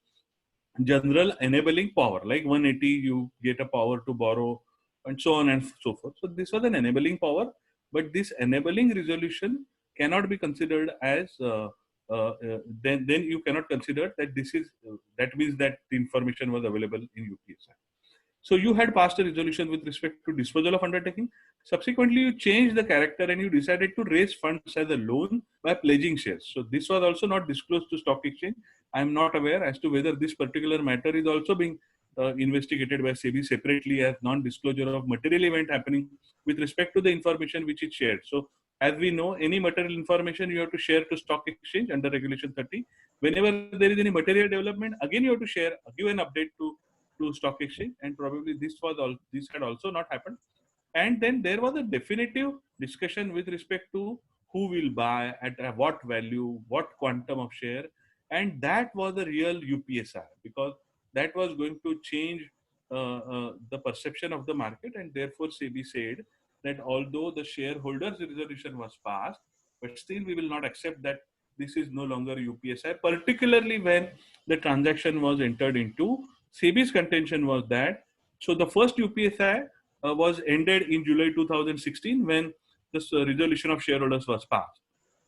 general enabling power, like 180, you get a power to borrow, and so on and so forth. So this was an enabling power, but this enabling resolution cannot be considered as then you cannot consider that that means that the information was available in UPSI. So you had passed a resolution with respect to disposal of undertaking. Subsequently, you changed the character and you decided to raise funds as a loan by pledging shares. So this was also not disclosed to stock exchange. I am not aware as to whether this particular matter is also being investigated by SEBI separately as non-disclosure of material event happening with respect to the information which is shared. So as we know, any material information you have to share to stock exchange under Regulation 30. Whenever there is any material development, again you have to share, give an update to stock exchange, and probably this had also not happened. And then there was a definitive discussion with respect to who will buy at what value, what quantum of share, and that was the real UPSI, because that was going to change the perception of the market, and therefore SEBI said that although the shareholders resolution was passed, but still we will not accept that this is no longer UPSI, particularly when the transaction was entered into. SEBI's contention was that, so the first UPSI was ended in July 2016 when this resolution of shareholders was passed.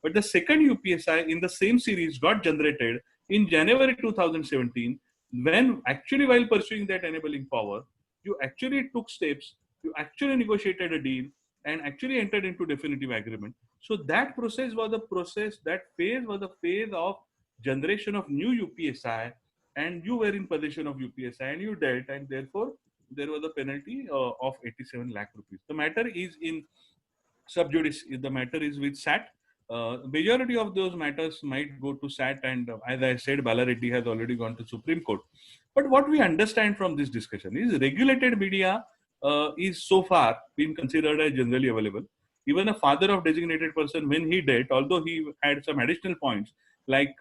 But the second UPSI in the same series got generated in January 2017, when actually while pursuing that enabling power, you actually took steps, you actually negotiated a deal, and actually entered into definitive agreement. So that process was the process, that phase was the phase of generation of new UPSI, and you were in possession of UPSI and you dealt, and therefore there was a penalty of 87 lakh rupees. The matter is in sub judice. The matter is with SAT. Majority of those matters might go to SAT, and as I said, Bala Reddy has already gone to Supreme Court. But what we understand from this discussion is regulated media is so far been considered as generally available. Even a father of designated person, when he did, although he had some additional points, like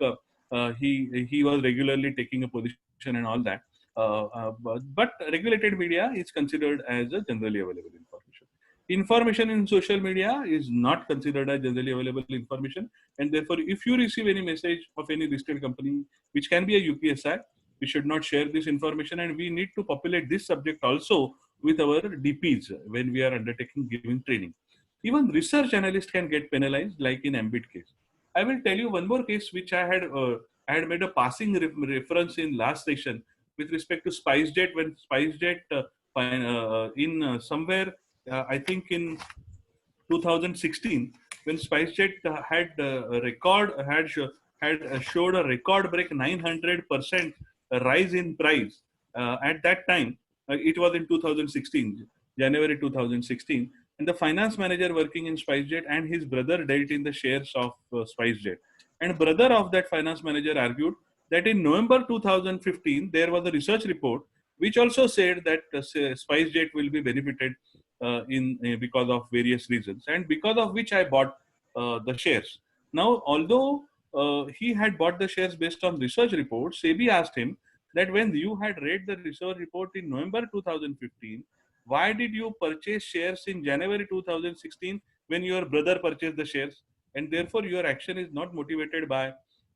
he was regularly taking a position and all that, but regulated media is considered as a generally available information. Information in social media is not considered as generally available information, and therefore if you receive any message of any listed company which can be a UPSI, we should not share this information, and we need to populate this subject also with our DPs when we are undertaking giving training. Even research analysts can get penalized, like in Ambit case. I will tell you one more case which I had made a passing reference in last session with respect to SpiceJet, when SpiceJet somewhere I think in 2016, when SpiceJet had showed a record break 900% rise in price. At that time, it was in 2016, January 2016, and the finance manager working in SpiceJet and his brother dealt in the shares of SpiceJet. And brother of that finance manager argued that in November 2015 there was a research report which also said that SpiceJet will be benefited because of various reasons, and because of which I bought the shares. Now, although he had bought the shares based on research reports, SEBI asked him that when you had read the research report in November 2015, why did you purchase shares in January 2016 when your brother purchased the shares? And therefore, your action is not motivated by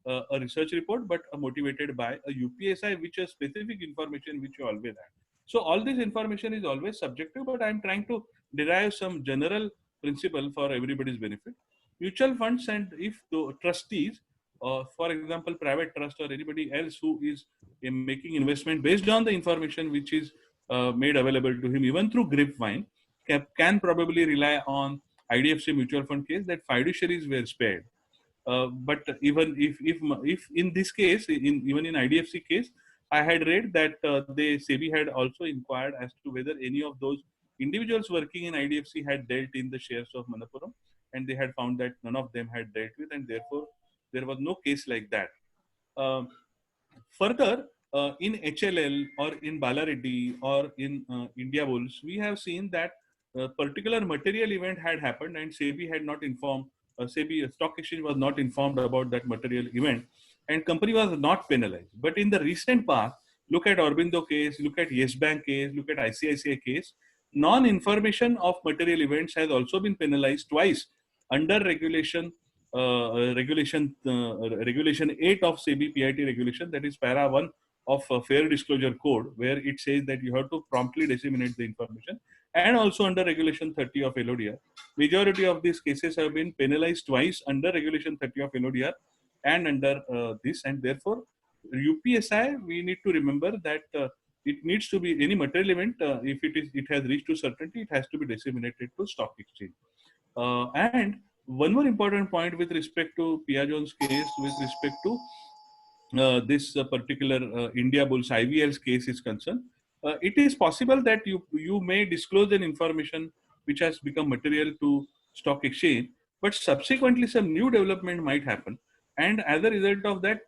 a research report, but motivated by a UPSI, which is specific information which you always have. So all this information is always subjective, but I'm trying to derive some general principle for everybody's benefit. Mutual funds, and if the trustees, for example, private trust or anybody else who is making investment based on the information which is made available to him, even through grapevine, can probably rely on IDFC mutual fund case that fiduciaries were spared. But even if in this case, even in IDFC case, I had read that SEBI had also inquired as to whether any of those individuals working in IDFC had dealt in the shares of Manappuram, and they had found that none of them had dealt with, and therefore there was no case like that. Um, Further, in HLL or in Balareddy or in India Bulls, we have seen that a particular material event had happened and SEBI had not informed, SEBI Stock Exchange was not informed about that material event, and company was not penalized. But in the recent past, look at Aurobindo case, look at Yes Bank case, look at ICICI case, non-information of material events has also been penalized twice under regulation 8 of SEBI PIT regulation, that is para 1 of Fair Disclosure Code, where it says that you have to promptly disseminate the information, and also under regulation 30 of LODR. Majority of these cases have been penalized twice under regulation 30 of LODR and under this, and therefore UPSI, we need to remember that it needs to be any material event, if it has reached to certainty, it has to be disseminated to stock exchange. And one more important point with respect to Piaggio's case, with respect to this particular India Bulls IVL's case is concerned, it is possible that you may disclose an information which has become material to stock exchange, but subsequently some new development might happen, and as a result of that,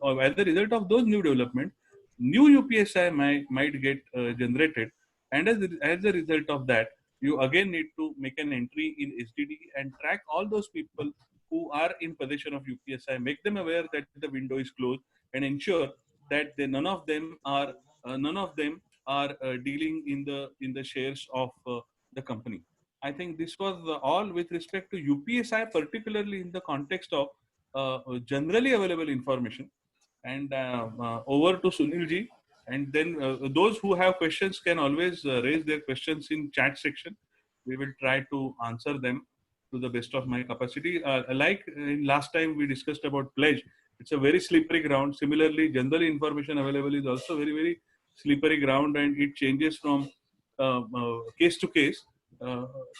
or as a result of those new development, new UPSI might get generated, and as a result of that, you again need to make an entry in SDD and track all those people who are in possession of UPSI, make them aware that the window is closed, and ensure that none of them are dealing in the shares of the company. I think this was all with respect to UPSI, particularly in the context of generally available information. And over to Sunil ji. And then those who have questions can always raise their questions in chat section. We will try to answer them to the best of my capacity. Like in last time we discussed about pledge, it's a very slippery ground. Similarly, general information available is also very, very slippery ground, and it changes from case to case.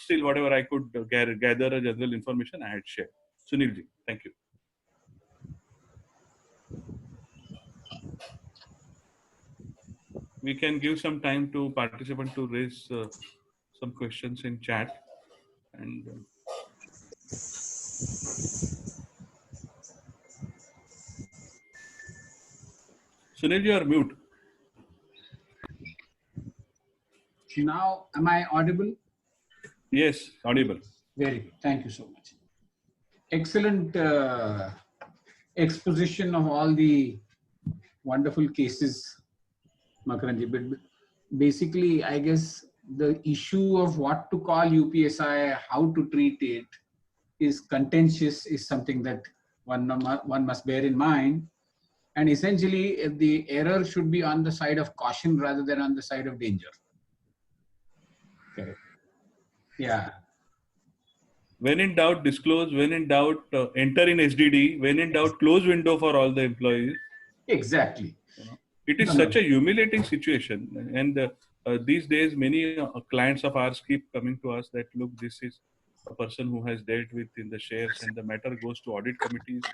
Still, whatever I could gather a general information, I had shared. Sunil ji, thank you. We can give some time to participants to raise some questions in chat. And Sunil, you are mute. Now, am I audible? Yes, audible. Very good. Thank you so much. Excellent exposition of all the wonderful cases, Makaranji. But basically, I guess the issue of what to call UPSI, how to treat it, is contentious, is something that one must bear in mind. And essentially, the error should be on the side of caution rather than on the side of danger. Correct. Yeah. When in doubt, disclose. When in doubt, enter in SDD. When in doubt, close window for all the employees. Exactly. It is such a humiliating situation. And these days, many clients of ours keep coming to us that, look, this is a person who has dealt with in the shares, and the matter goes to audit committees.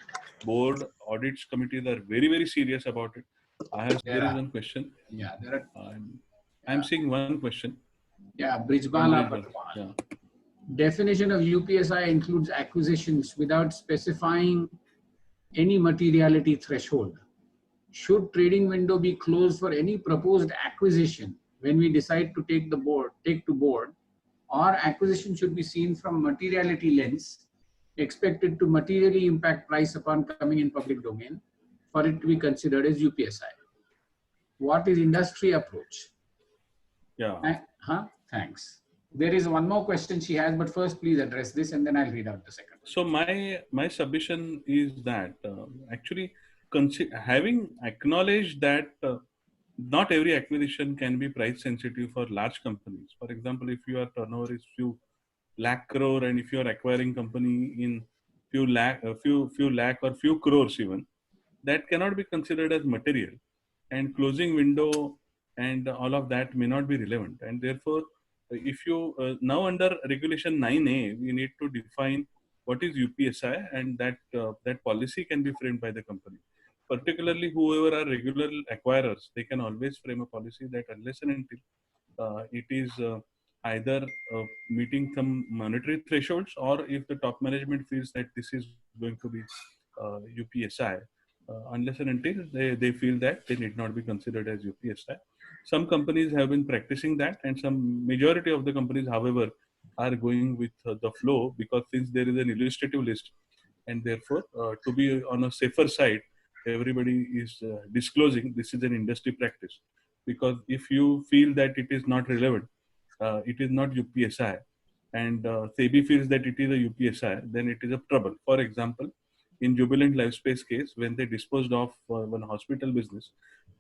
Board audits committees are very, very serious about it. There is one question. Yeah, there are. I'm seeing one question. Yeah, Brijbala. Yeah. Definition of UPSI includes acquisitions without specifying any materiality threshold. Should trading window be closed for any proposed acquisition when we decide to take to board, or acquisition should be seen from materiality lens, expected to materially impact price upon coming in public domain for it to be considered as UPSI? What is industry approach? Yeah. Thanks. There is one more question she has, but first please address this and then I'll read out the second. So my submission is that actually having acknowledged that not every acquisition can be price sensitive for large companies. For example, if your turnover is few lakh crore, and if you are acquiring company in few lakh or few crores even, that cannot be considered as material, and closing window and all of that may not be relevant. And therefore, if you now under regulation 9A, we need to define what is UPSI, and that policy can be framed by the company. Particularly whoever are regular acquirers, they can always frame a policy that unless and until it is either meeting some monetary thresholds, or if the top management feels that this is going to be UPSI, unless and until they feel that they need not be considered as UPSI. Some companies have been practicing that, and some majority of the companies, however, are going with the flow, because since there is an illustrative list, and therefore to be on a safer side, everybody is disclosing. This is an industry practice, because if you feel that it is not relevant, it is not UPSI, and SEBI feels that it is a UPSI, then it is a trouble. For example, in Jubilant Lifespace case, when they disposed of one hospital business,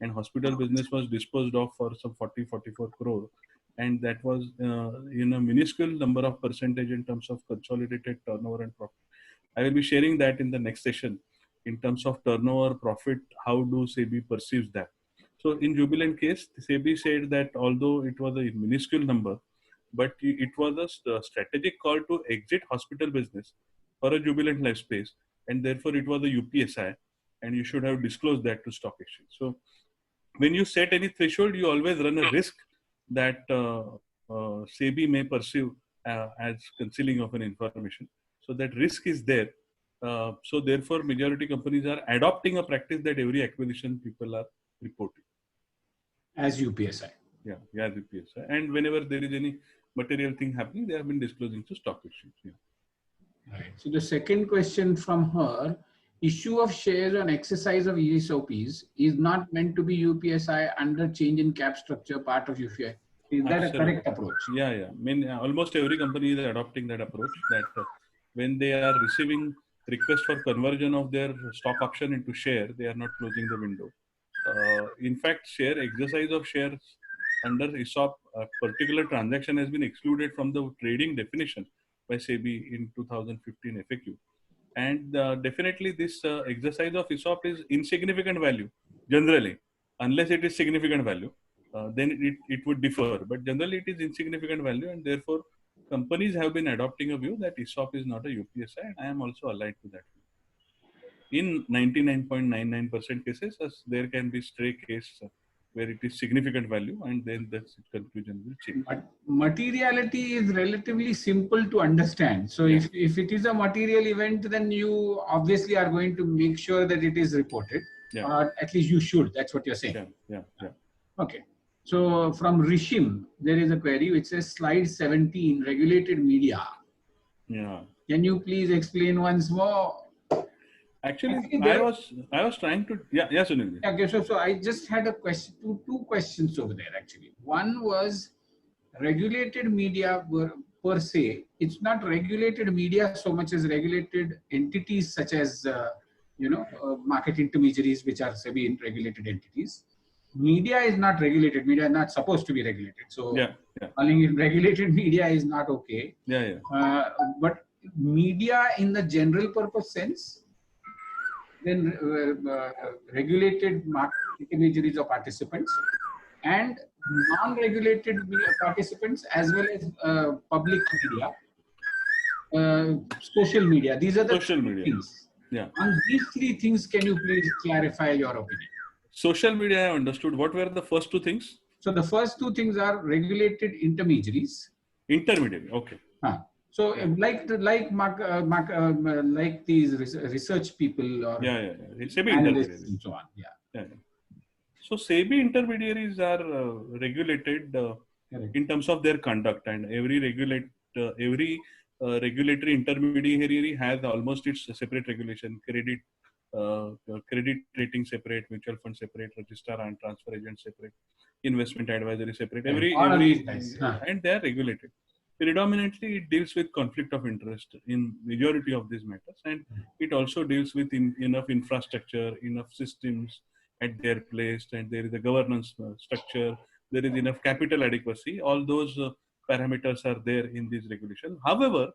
and hospital business was disposed of for some 44 crore, and that was in a minuscule number of percentage in terms of consolidated turnover and profit. I will be sharing that in the next session in terms of turnover, profit, how do SEBI perceives that. So in Jubilant case, SEBI said that although it was a minuscule number, but it was a strategic call to exit hospital business for a Jubilant Lifespace, and therefore it was a UPSI, and you should have disclosed that to stock exchange. So when you set any threshold, you always run a risk that SEBI may perceive as concealing of an information. So that risk is there. So therefore, majority companies are adopting a practice that every acquisition people are reporting as UPSI. Yeah, UPSI. And whenever there is any material thing happening, they have been disclosing to stock exchange. Yeah. Right. So the second question from her: issue of shares on exercise of ESOPs is not meant to be UPSI under change in cap structure part of UPI. Is that Absolutely. a correct approach? Yeah. I mean, almost every company is adopting that approach, that when they are receiving request for conversion of their stock option into share, they are not closing the window. In fact, share exercise of shares under ESOP, a particular transaction has been excluded from the trading definition by SEBI in 2015 FAQ. And definitely this exercise of ESOP is insignificant value, generally, unless it is significant value, then it would differ. But generally it is insignificant value, and therefore companies have been adopting a view that ESOP is not a UPSI, and I am also aligned to that view. In 99.99% cases, there can be stray case where it is significant value, and then the conclusion will change. But materiality is relatively simple to understand. So if it is a material event, then you obviously are going to make sure that it is reported. Or at least you should. That's what you're saying. Yeah. Okay. So from Rishim, there is a query which says slide 17, regulated media. Yeah. Can you please explain once more? Actually I was trying to, Sunil. Okay, so I just had a question, two questions over there actually. One was regulated media per se. It's not regulated media so much as regulated entities such as market intermediaries, which are SEBI regulated entities. Media is not regulated. Media is not supposed to be regulated. So calling it regulated media is not okay. But media in the general purpose sense, then regulated market intermediaries or participants, and non-regulated participants, as well as public media, social media. These are the things. On these three things, can you please clarify your opinion? Social media, I understood. What were the first two things? So the first two things are regulated intermediaries. Intermediary, okay. So like these research people or SEBI analysts and so on. So SEBI intermediaries are regulated in terms of their conduct, and every regulatory intermediary has almost its separate regulation. Credit rating separate, mutual fund separate, registrar and transfer agent separate, investment advisory separate. And they are regulated. Predominantly, it deals with conflict of interest in majority of these matters, and it also deals with enough infrastructure, enough systems at their place, and there is a governance structure, there is enough capital adequacy. All those parameters are there in this regulation. However,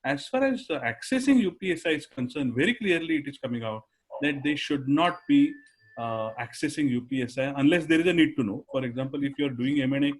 as far as accessing UPSI is concerned, very clearly it is coming out that they should not be accessing UPSI unless there is a need to know. For example, if you are doing M&A,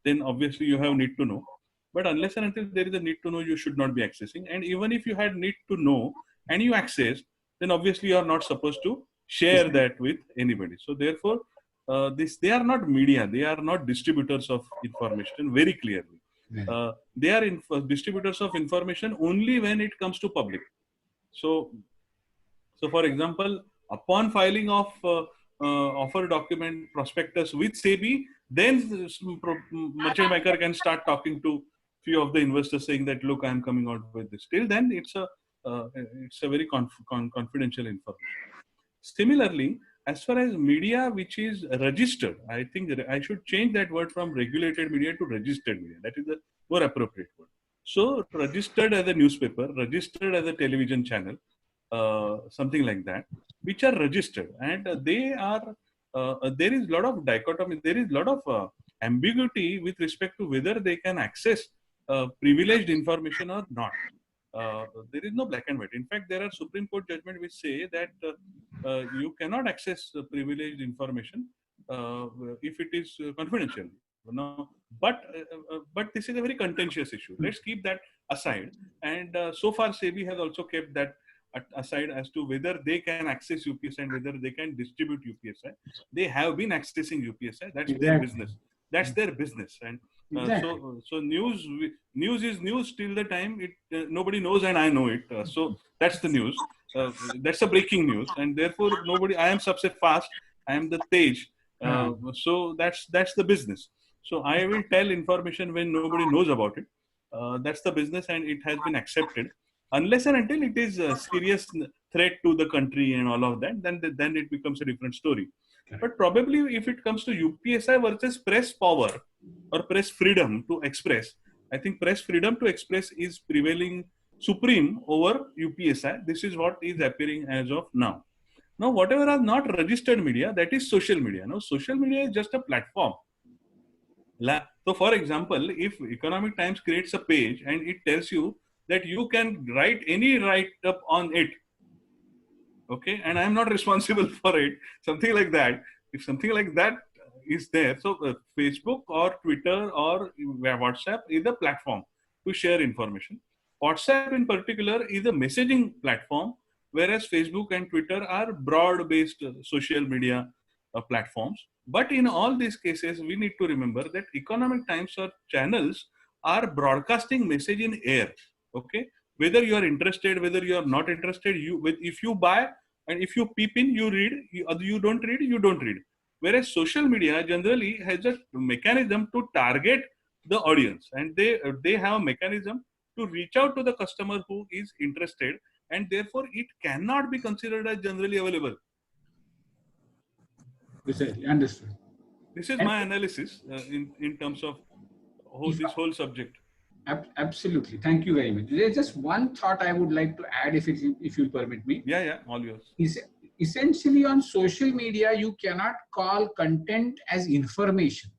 then obviously you have need to know. But unless and until there is a need to know, you should not be accessing. And even if you had need to know and you access, then obviously you are not supposed to share that with anybody. So therefore, they are not media. They are not distributors of information, very clearly. They are distributors of information only when it comes to public. So for example, upon filing of offer document prospectus with SEBI, then merchant banker can start talking to few of the investors saying that, look, I am coming out with this. Till then, it's a very confidential information. Similarly, as far as media which is registered, I think I should change that word from regulated media to registered media. That is the more appropriate word. So registered as a newspaper, registered as a television channel, something like that, which are registered, and they are, there is a lot of dichotomy, there is a lot of ambiguity with respect to whether they can access privileged information or not. There is no black and white. In fact, there are Supreme Court judgments which say that you cannot access privileged information if it is confidential. No, but this is a very contentious issue. Let's keep that aside. And so far, SEBI has also kept that aside as to whether they can access UPSI and whether they can distribute UPSI. They have been accessing UPSI. That's their business. That's their business. And so news is news till the time it nobody knows and I know it. So that's the news. That's a breaking news, and therefore nobody. I am सबसे fast. I am the Tej. So that's the business. So I will tell information when nobody knows about it. That's the business, and it has been accepted. Unless and until it is a serious threat to the country and all of that, then it becomes a different story. Correct. But probably if it comes to UPSI versus press power or press freedom to express, I think press freedom to express is prevailing supreme over UPSI. This is what is appearing as of now. Now, whatever are not registered media, that is social media. Now, social media is just a platform. So, for example, if Economic Times creates a page and it tells you that you can write any write-up on it, okay, and I am not responsible for it, something like that. If something like that is there, so Facebook or Twitter or WhatsApp is a platform to share information. WhatsApp in particular is a messaging platform, whereas Facebook and Twitter are broad-based social media platforms. But in all these cases, we need to remember that Economic Times or channels are broadcasting message in air. Okay, whether you are interested, whether you are not interested, if you buy and if you peep in, you read. You don't read, you don't read. Whereas social media generally has a mechanism to target the audience, and they have a mechanism to reach out to the customer who is interested, and therefore it cannot be considered as generally available. Understood. This is my analysis in terms of this whole subject. Absolutely. Thank you very much. There's just one thought I would like to add, if you'll permit me. Yeah, all yours. Essentially, on social media, you cannot call content as information.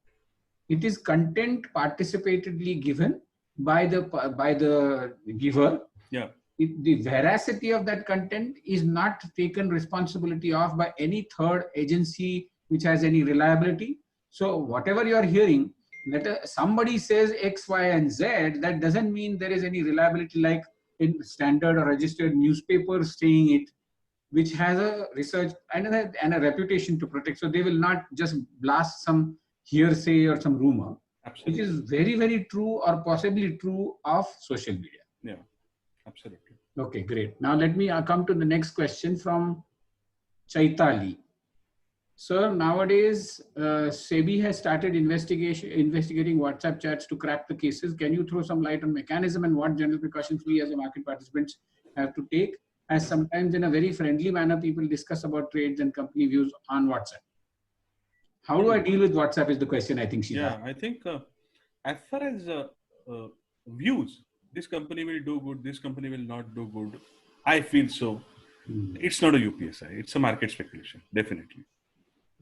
It is content participatively given by the giver. Yeah. The veracity of that content is not taken responsibility of by any third agency which has any reliability. So whatever you are hearing, that somebody says X, Y, and Z, that doesn't mean there is any reliability, like in standard or registered newspapers saying it, which has a research and a reputation to protect. So they will not just blast some hearsay or some rumor. Absolutely. Which is very, very true or possibly true of social media. Yeah, absolutely. Okay, great. Now let me come to the next question from Chaitali. Sir, nowadays, SEBI has started investigating WhatsApp chats to crack the cases. Can you throw some light on mechanism and what general precautions we as a market participants have to take? As sometimes in a very friendly manner, people discuss about trades and company views on WhatsApp. How do I deal with WhatsApp is the question I think she's asking. I think as far as views, this company will do good, this company will not do good, I feel so. It's not a UPSI, it's a market speculation, definitely.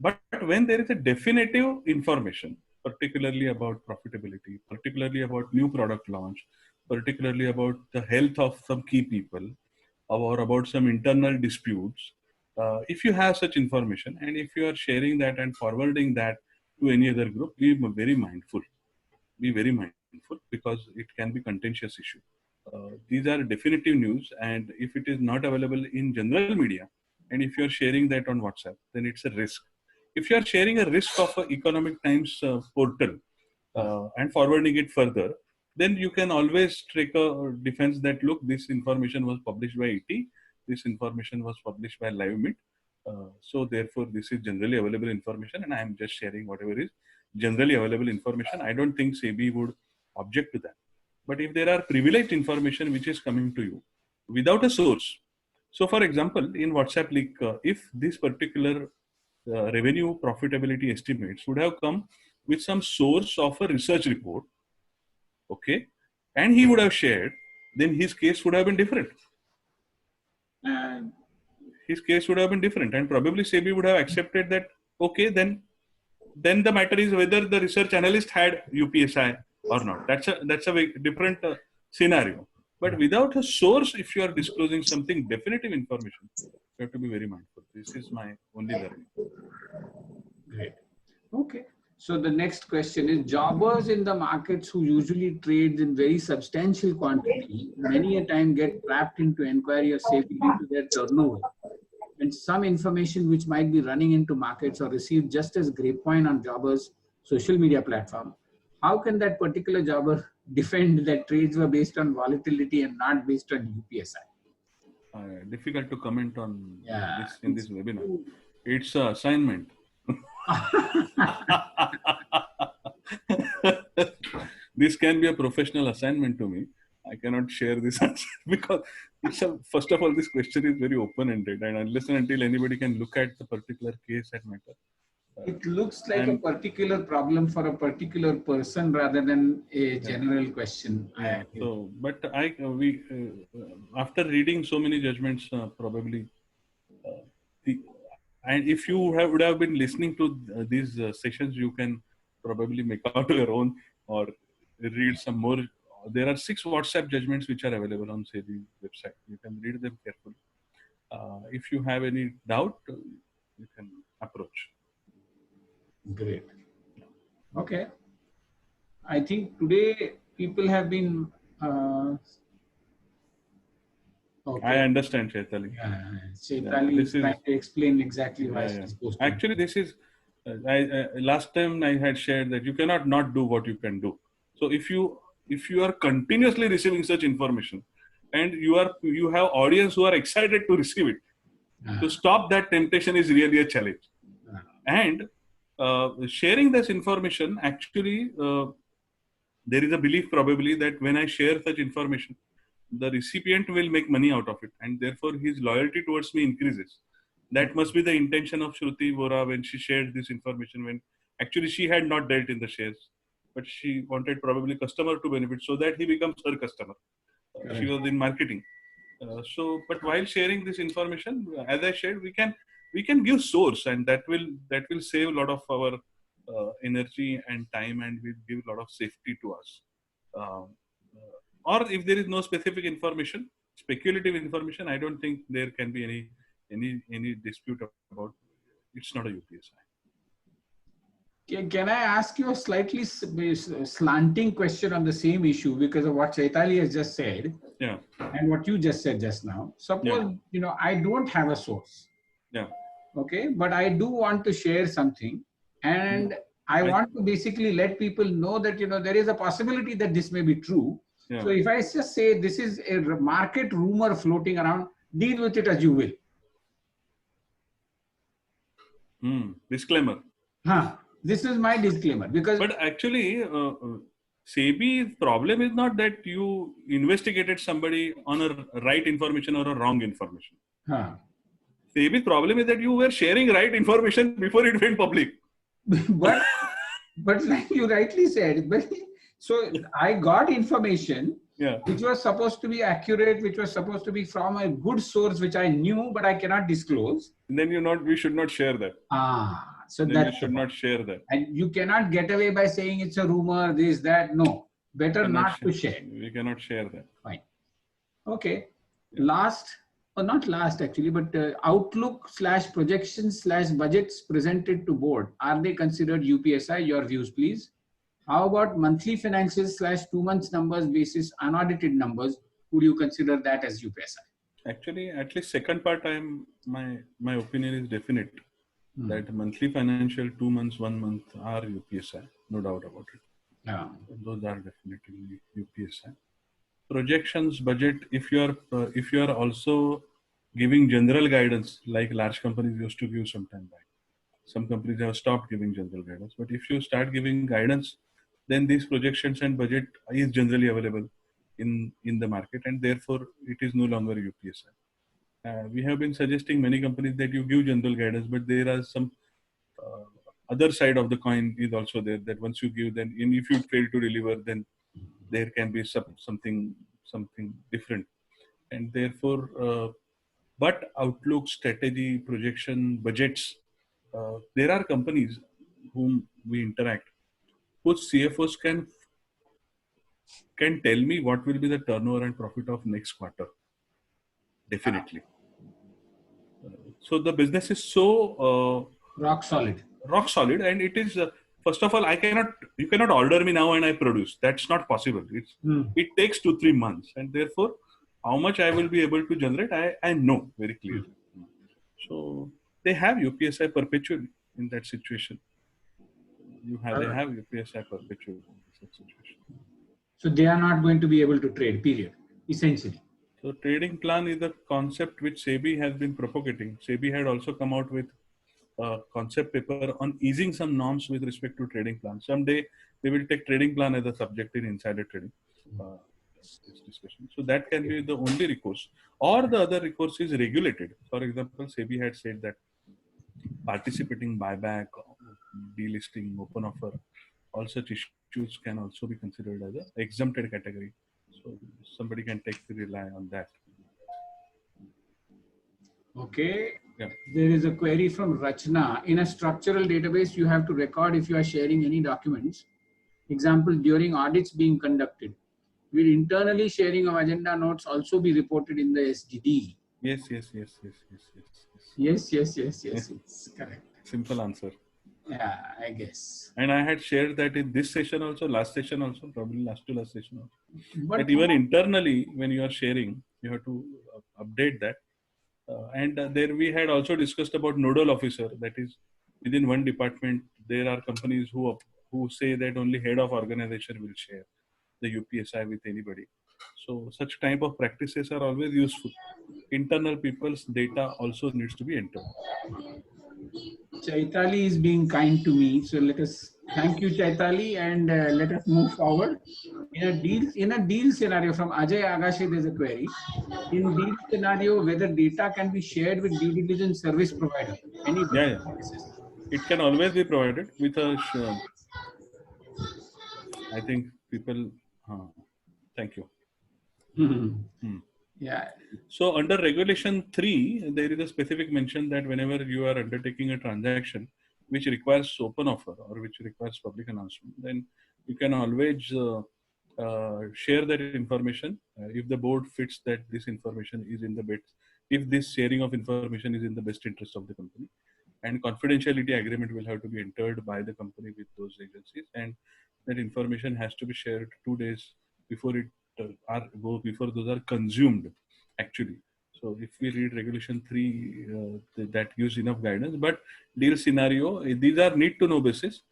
But when there is a definitive information, particularly about profitability, particularly about new product launch, particularly about the health of some key people, or about some internal disputes, if you have such information and if you are sharing that and forwarding that to any other group, be very mindful. Be very mindful, because it can be contentious issue. These are definitive news, and if it is not available in general media, and if you are sharing that on WhatsApp, then it's a risk. If you are sharing a risk of an Economic Times portal and forwarding it further, then you can always take a defense that, look, this information was published by ET, this information was published by LiveMeet. So therefore, this is generally available information, and I am just sharing whatever is generally available information. I don't think SEBI would object to that. But if there are privileged information which is coming to you without a source, so for example, in WhatsApp leak, if this particular revenue profitability estimates would have come with some source of a research report, okay, and he would have shared, then his case would have been different. His case would have been different, and probably SEBI would have accepted that, okay, then the matter is whether the research analyst had UPSI or not. That's a very different scenario. But without a source, if you are disclosing something definitive information, you have to be very mindful. This is my only learning. Great. Okay. So the next question is, jobbers in the markets who usually trade in very substantial quantity, many a time get trapped into inquiry of SEBI into their turnover. And some information which might be running into markets or received just as grapevine on jobbers' social media platform. How can that particular jobber defend that trades were based on volatility and not based on UPSI? Difficult to comment on this in this webinar. It's an assignment. This can be a professional assignment to me. I cannot share this answer because first of all, this question is very open-ended, and unless and until anybody can look at the particular case at matter. It looks like a particular problem for a particular person rather than a general question. So, but we after reading so many judgments, probably, and if you would have been listening to these sessions, you can probably make out your own or read some more. There are 6 WhatsApp judgments which are available on SEBI website. You can read them carefully. If you have any doubt, you can approach. Great. Okay. I think today people have been. Okay. I understand, Chaitali. Chaitali is trying to explain exactly why she's supposed to. Actually, this is. Last time I had shared that you cannot not do what you can do. So if you are continuously receiving such information, and you have audience who are excited to receive it, to stop that temptation is really a challenge. And sharing this information, actually, there is a belief probably that when I share such information, the recipient will make money out of it, and therefore his loyalty towards me increases. That must be the intention of Shruti Vora when she shared this information, when actually she had not dealt in the shares, but she wanted probably customer to benefit so that he becomes her customer. She was in marketing. But while sharing this information, as I shared, we can give source, and that will save a lot of our energy and time, and will give a lot of safety to us. Or if there is no specific information, speculative information, I don't think there can be any dispute about it's not a UPSI. Can I ask you a slightly slanting question on the same issue because of what Chaitali has just said? Yeah. And what you just said just now. Suppose, I don't have a source. Yeah. Okay. But I do want to share something, and I want to basically let people know that, there is a possibility that this may be true. Yeah. So if I just say this is a market rumor floating around, deal with it as you will. Disclaimer. This is my disclaimer because. But actually, SEBI's problem is not that you investigated somebody on a right information or a wrong information. SEBI's problem is that you were sharing right information before it went public. but like you rightly said, so I got information which was supposed to be accurate, which was supposed to be from a good source, which I knew, but I cannot disclose. And then we should not share that. So then you should not share that. And you cannot get away by saying it's a rumor, this, that. No, better not to share. We cannot share that. Fine. Okay. Last, or not last actually, but outlook / projections / budgets presented to board. Are they considered UPSI? Your views, please. How about monthly financials / 2 months numbers basis unaudited numbers? Would you consider that as UPSI? Actually, at least second part, my opinion is definite. That monthly financial, 2 months, 1 month are UPSI, no doubt about it. Yeah. Those are definitely UPSI. Projections, budget. If you are also giving general guidance, like large companies used to give some time back. Some companies have stopped giving general guidance. But if you start giving guidance, then these projections and budget is generally available in the market, and therefore it is no longer UPSI. We have been suggesting many companies that you give general guidance, but there are some uh, other side of the coin is also there, that once you give, then if you fail to deliver, then there can be something different, and therefore but outlook, strategy, projection, budgets, there are companies whom we interact, whose CFOs can tell me what will be the turnover and profit of next quarter, definitely. So the business is so Rock solid. rock solid, and it is first of all, you cannot order me now and I produce. That's not possible. It takes 2-3 months, and therefore how much I will be able to generate, I know very clearly. So they have UPSI perpetually in that situation. They have UPSI perpetually in such situation. So they are not going to be able to trade, period, essentially. So trading plan is a concept which SEBI has been propagating. SEBI had also come out with a concept paper on easing some norms with respect to trading plan. Someday they will take trading plan as a subject in insider trading. This discussion. So that can be the only recourse, or the other recourse is regulated. For example, SEBI had said that participating buyback, delisting, open offer, all such issues can also be considered as a exempted category. So somebody can rely on that. Okay. Yeah. There is a query from Rachna. In a structural database, you have to record if you are sharing any documents. Example, during audits being conducted. Will internally sharing of agenda notes also be reported in the SDD? Yes. Yes. Correct. Simple answer. Yeah, I guess. And I had shared that in this session also, last session also, probably last to last session also. But that even internally, when you are sharing, you have to update that. And there we had also discussed about nodal officer. That is, within one department, there are companies who say that only head of organization will share the UPSI with anybody. So such type of practices are always useful. Internal people's data also needs to be entered. Chaitali is being kind to me, so let us thank you, Chaitali, and let us move forward. In a deal scenario, from Ajay Agashi, there's a query. In deal scenario, whether data can be shared with due diligence service provider. Yeah. It can always be provided with a. I think people. Thank you. Yeah. So under Regulation 3, there is a specific mention that whenever you are undertaking a transaction which requires open offer or which requires public announcement, then you can always share that information if the board fits that this information is in the best, if this sharing of information is in the best interest of the company. And confidentiality agreement will have to be entered by the company with those agencies, and that information has to be shared 2 days before before those are consumed actually. So if we read Regulation 3, that gives enough guidance. But deal scenario, these are need to know basis.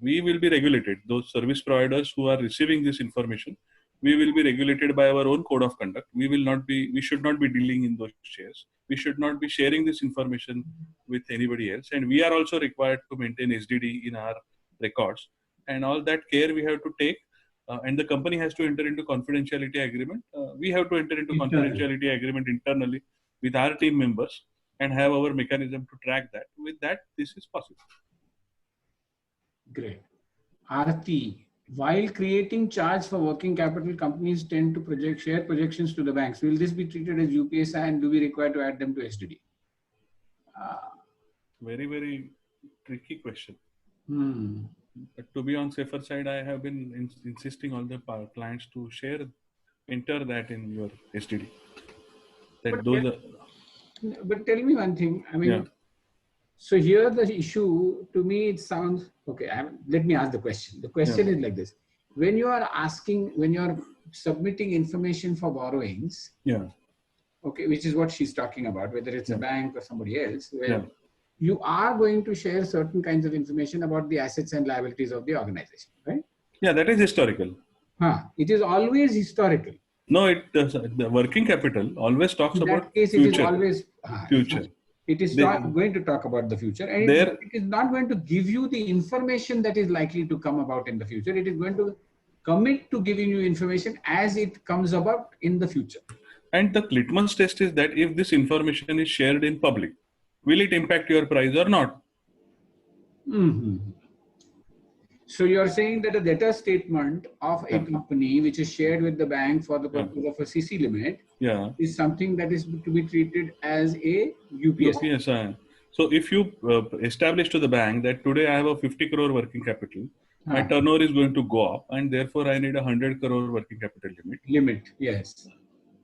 We will be regulated. Those service providers who are receiving this information, we will be regulated by our own code of conduct. We should not be dealing in those shares. We should not be sharing this information with anybody else. And we are also required to maintain SDD in our records. And all that care we have to take. And the company has to enter into confidentiality agreement. We have to enter into confidentiality agreement internally with our team members and have our mechanism to track that. With that, this is possible. Great. Aarti, while creating charge for working capital, companies tend to share projections to the banks. Will this be treated as UPSI and do we require to add them to SDD? Very, very tricky question. But to be on safer side, I have been insisting all the clients to enter that in your SDD. But tell me one thing. I mean, so here the issue, to me, it sounds, okay, let me ask the question. The question is like this. When you are submitting information for borrowings, okay, which is what she's talking about, whether it's a bank or somebody else, where you are going to share certain kinds of information about the assets and liabilities of the organization, right? Yeah, that is historical. It is always historical. No, the working capital always talks In about that case, future. it is always Future. It is going to talk about the future, and it is not going to give you the information that is likely to come about in the future. It is going to commit to giving you information as it comes about in the future. And the litmus test is that if this information is shared in public, will it impact your price or not? So you're saying that a debtor statement of a company which is shared with the bank for the purpose of a CC limit is something that is to be treated as a UPSI. So if you establish to the bank that today I have a 50 crore working capital, my turnover is going to go up, and therefore I need a 100 crore working capital limit. Yes.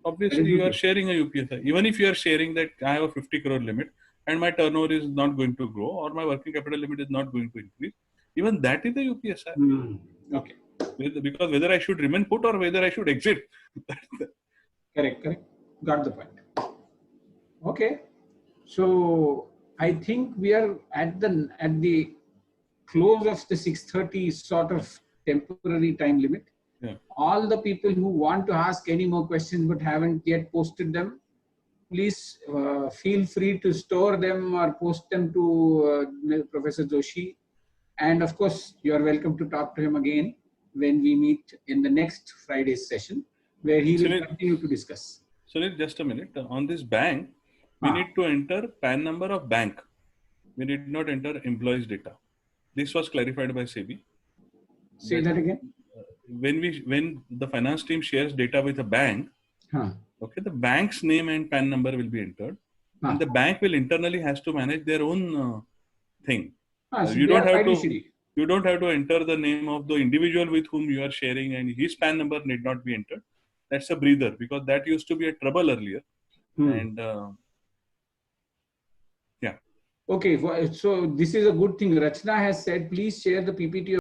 Obviously, you are sharing a UPSI. Even if you are sharing that I have a 50 crore limit and my turnover is not going to grow or my working capital limit is not going to increase, even that is the UPSI. Okay. Because whether I should remain put or whether I should exit. Correct. Got the point. Okay. So I think we are at the close of the 6:30 sort of temporary time limit. All the people who want to ask any more questions but haven't yet posted them, please feel free to store them or post them to Professor Joshi. And of course, you are welcome to talk to him again when we meet in the next Friday's session, where he will continue to discuss. Sunil, just a minute. On this bank, we need to enter PAN number of bank. We did not enter employees data. This was clarified by SEBI. Say that again. When the finance team shares data with a bank, the bank's name and PAN number will be entered, and the bank will internally has to manage their own thing. So you don't have to enter the name of the individual with whom you are sharing, and his PAN number need not be entered. That's a breather, because that used to be a trouble earlier. And Okay, so this is a good thing. Rachna has said, please share the PPT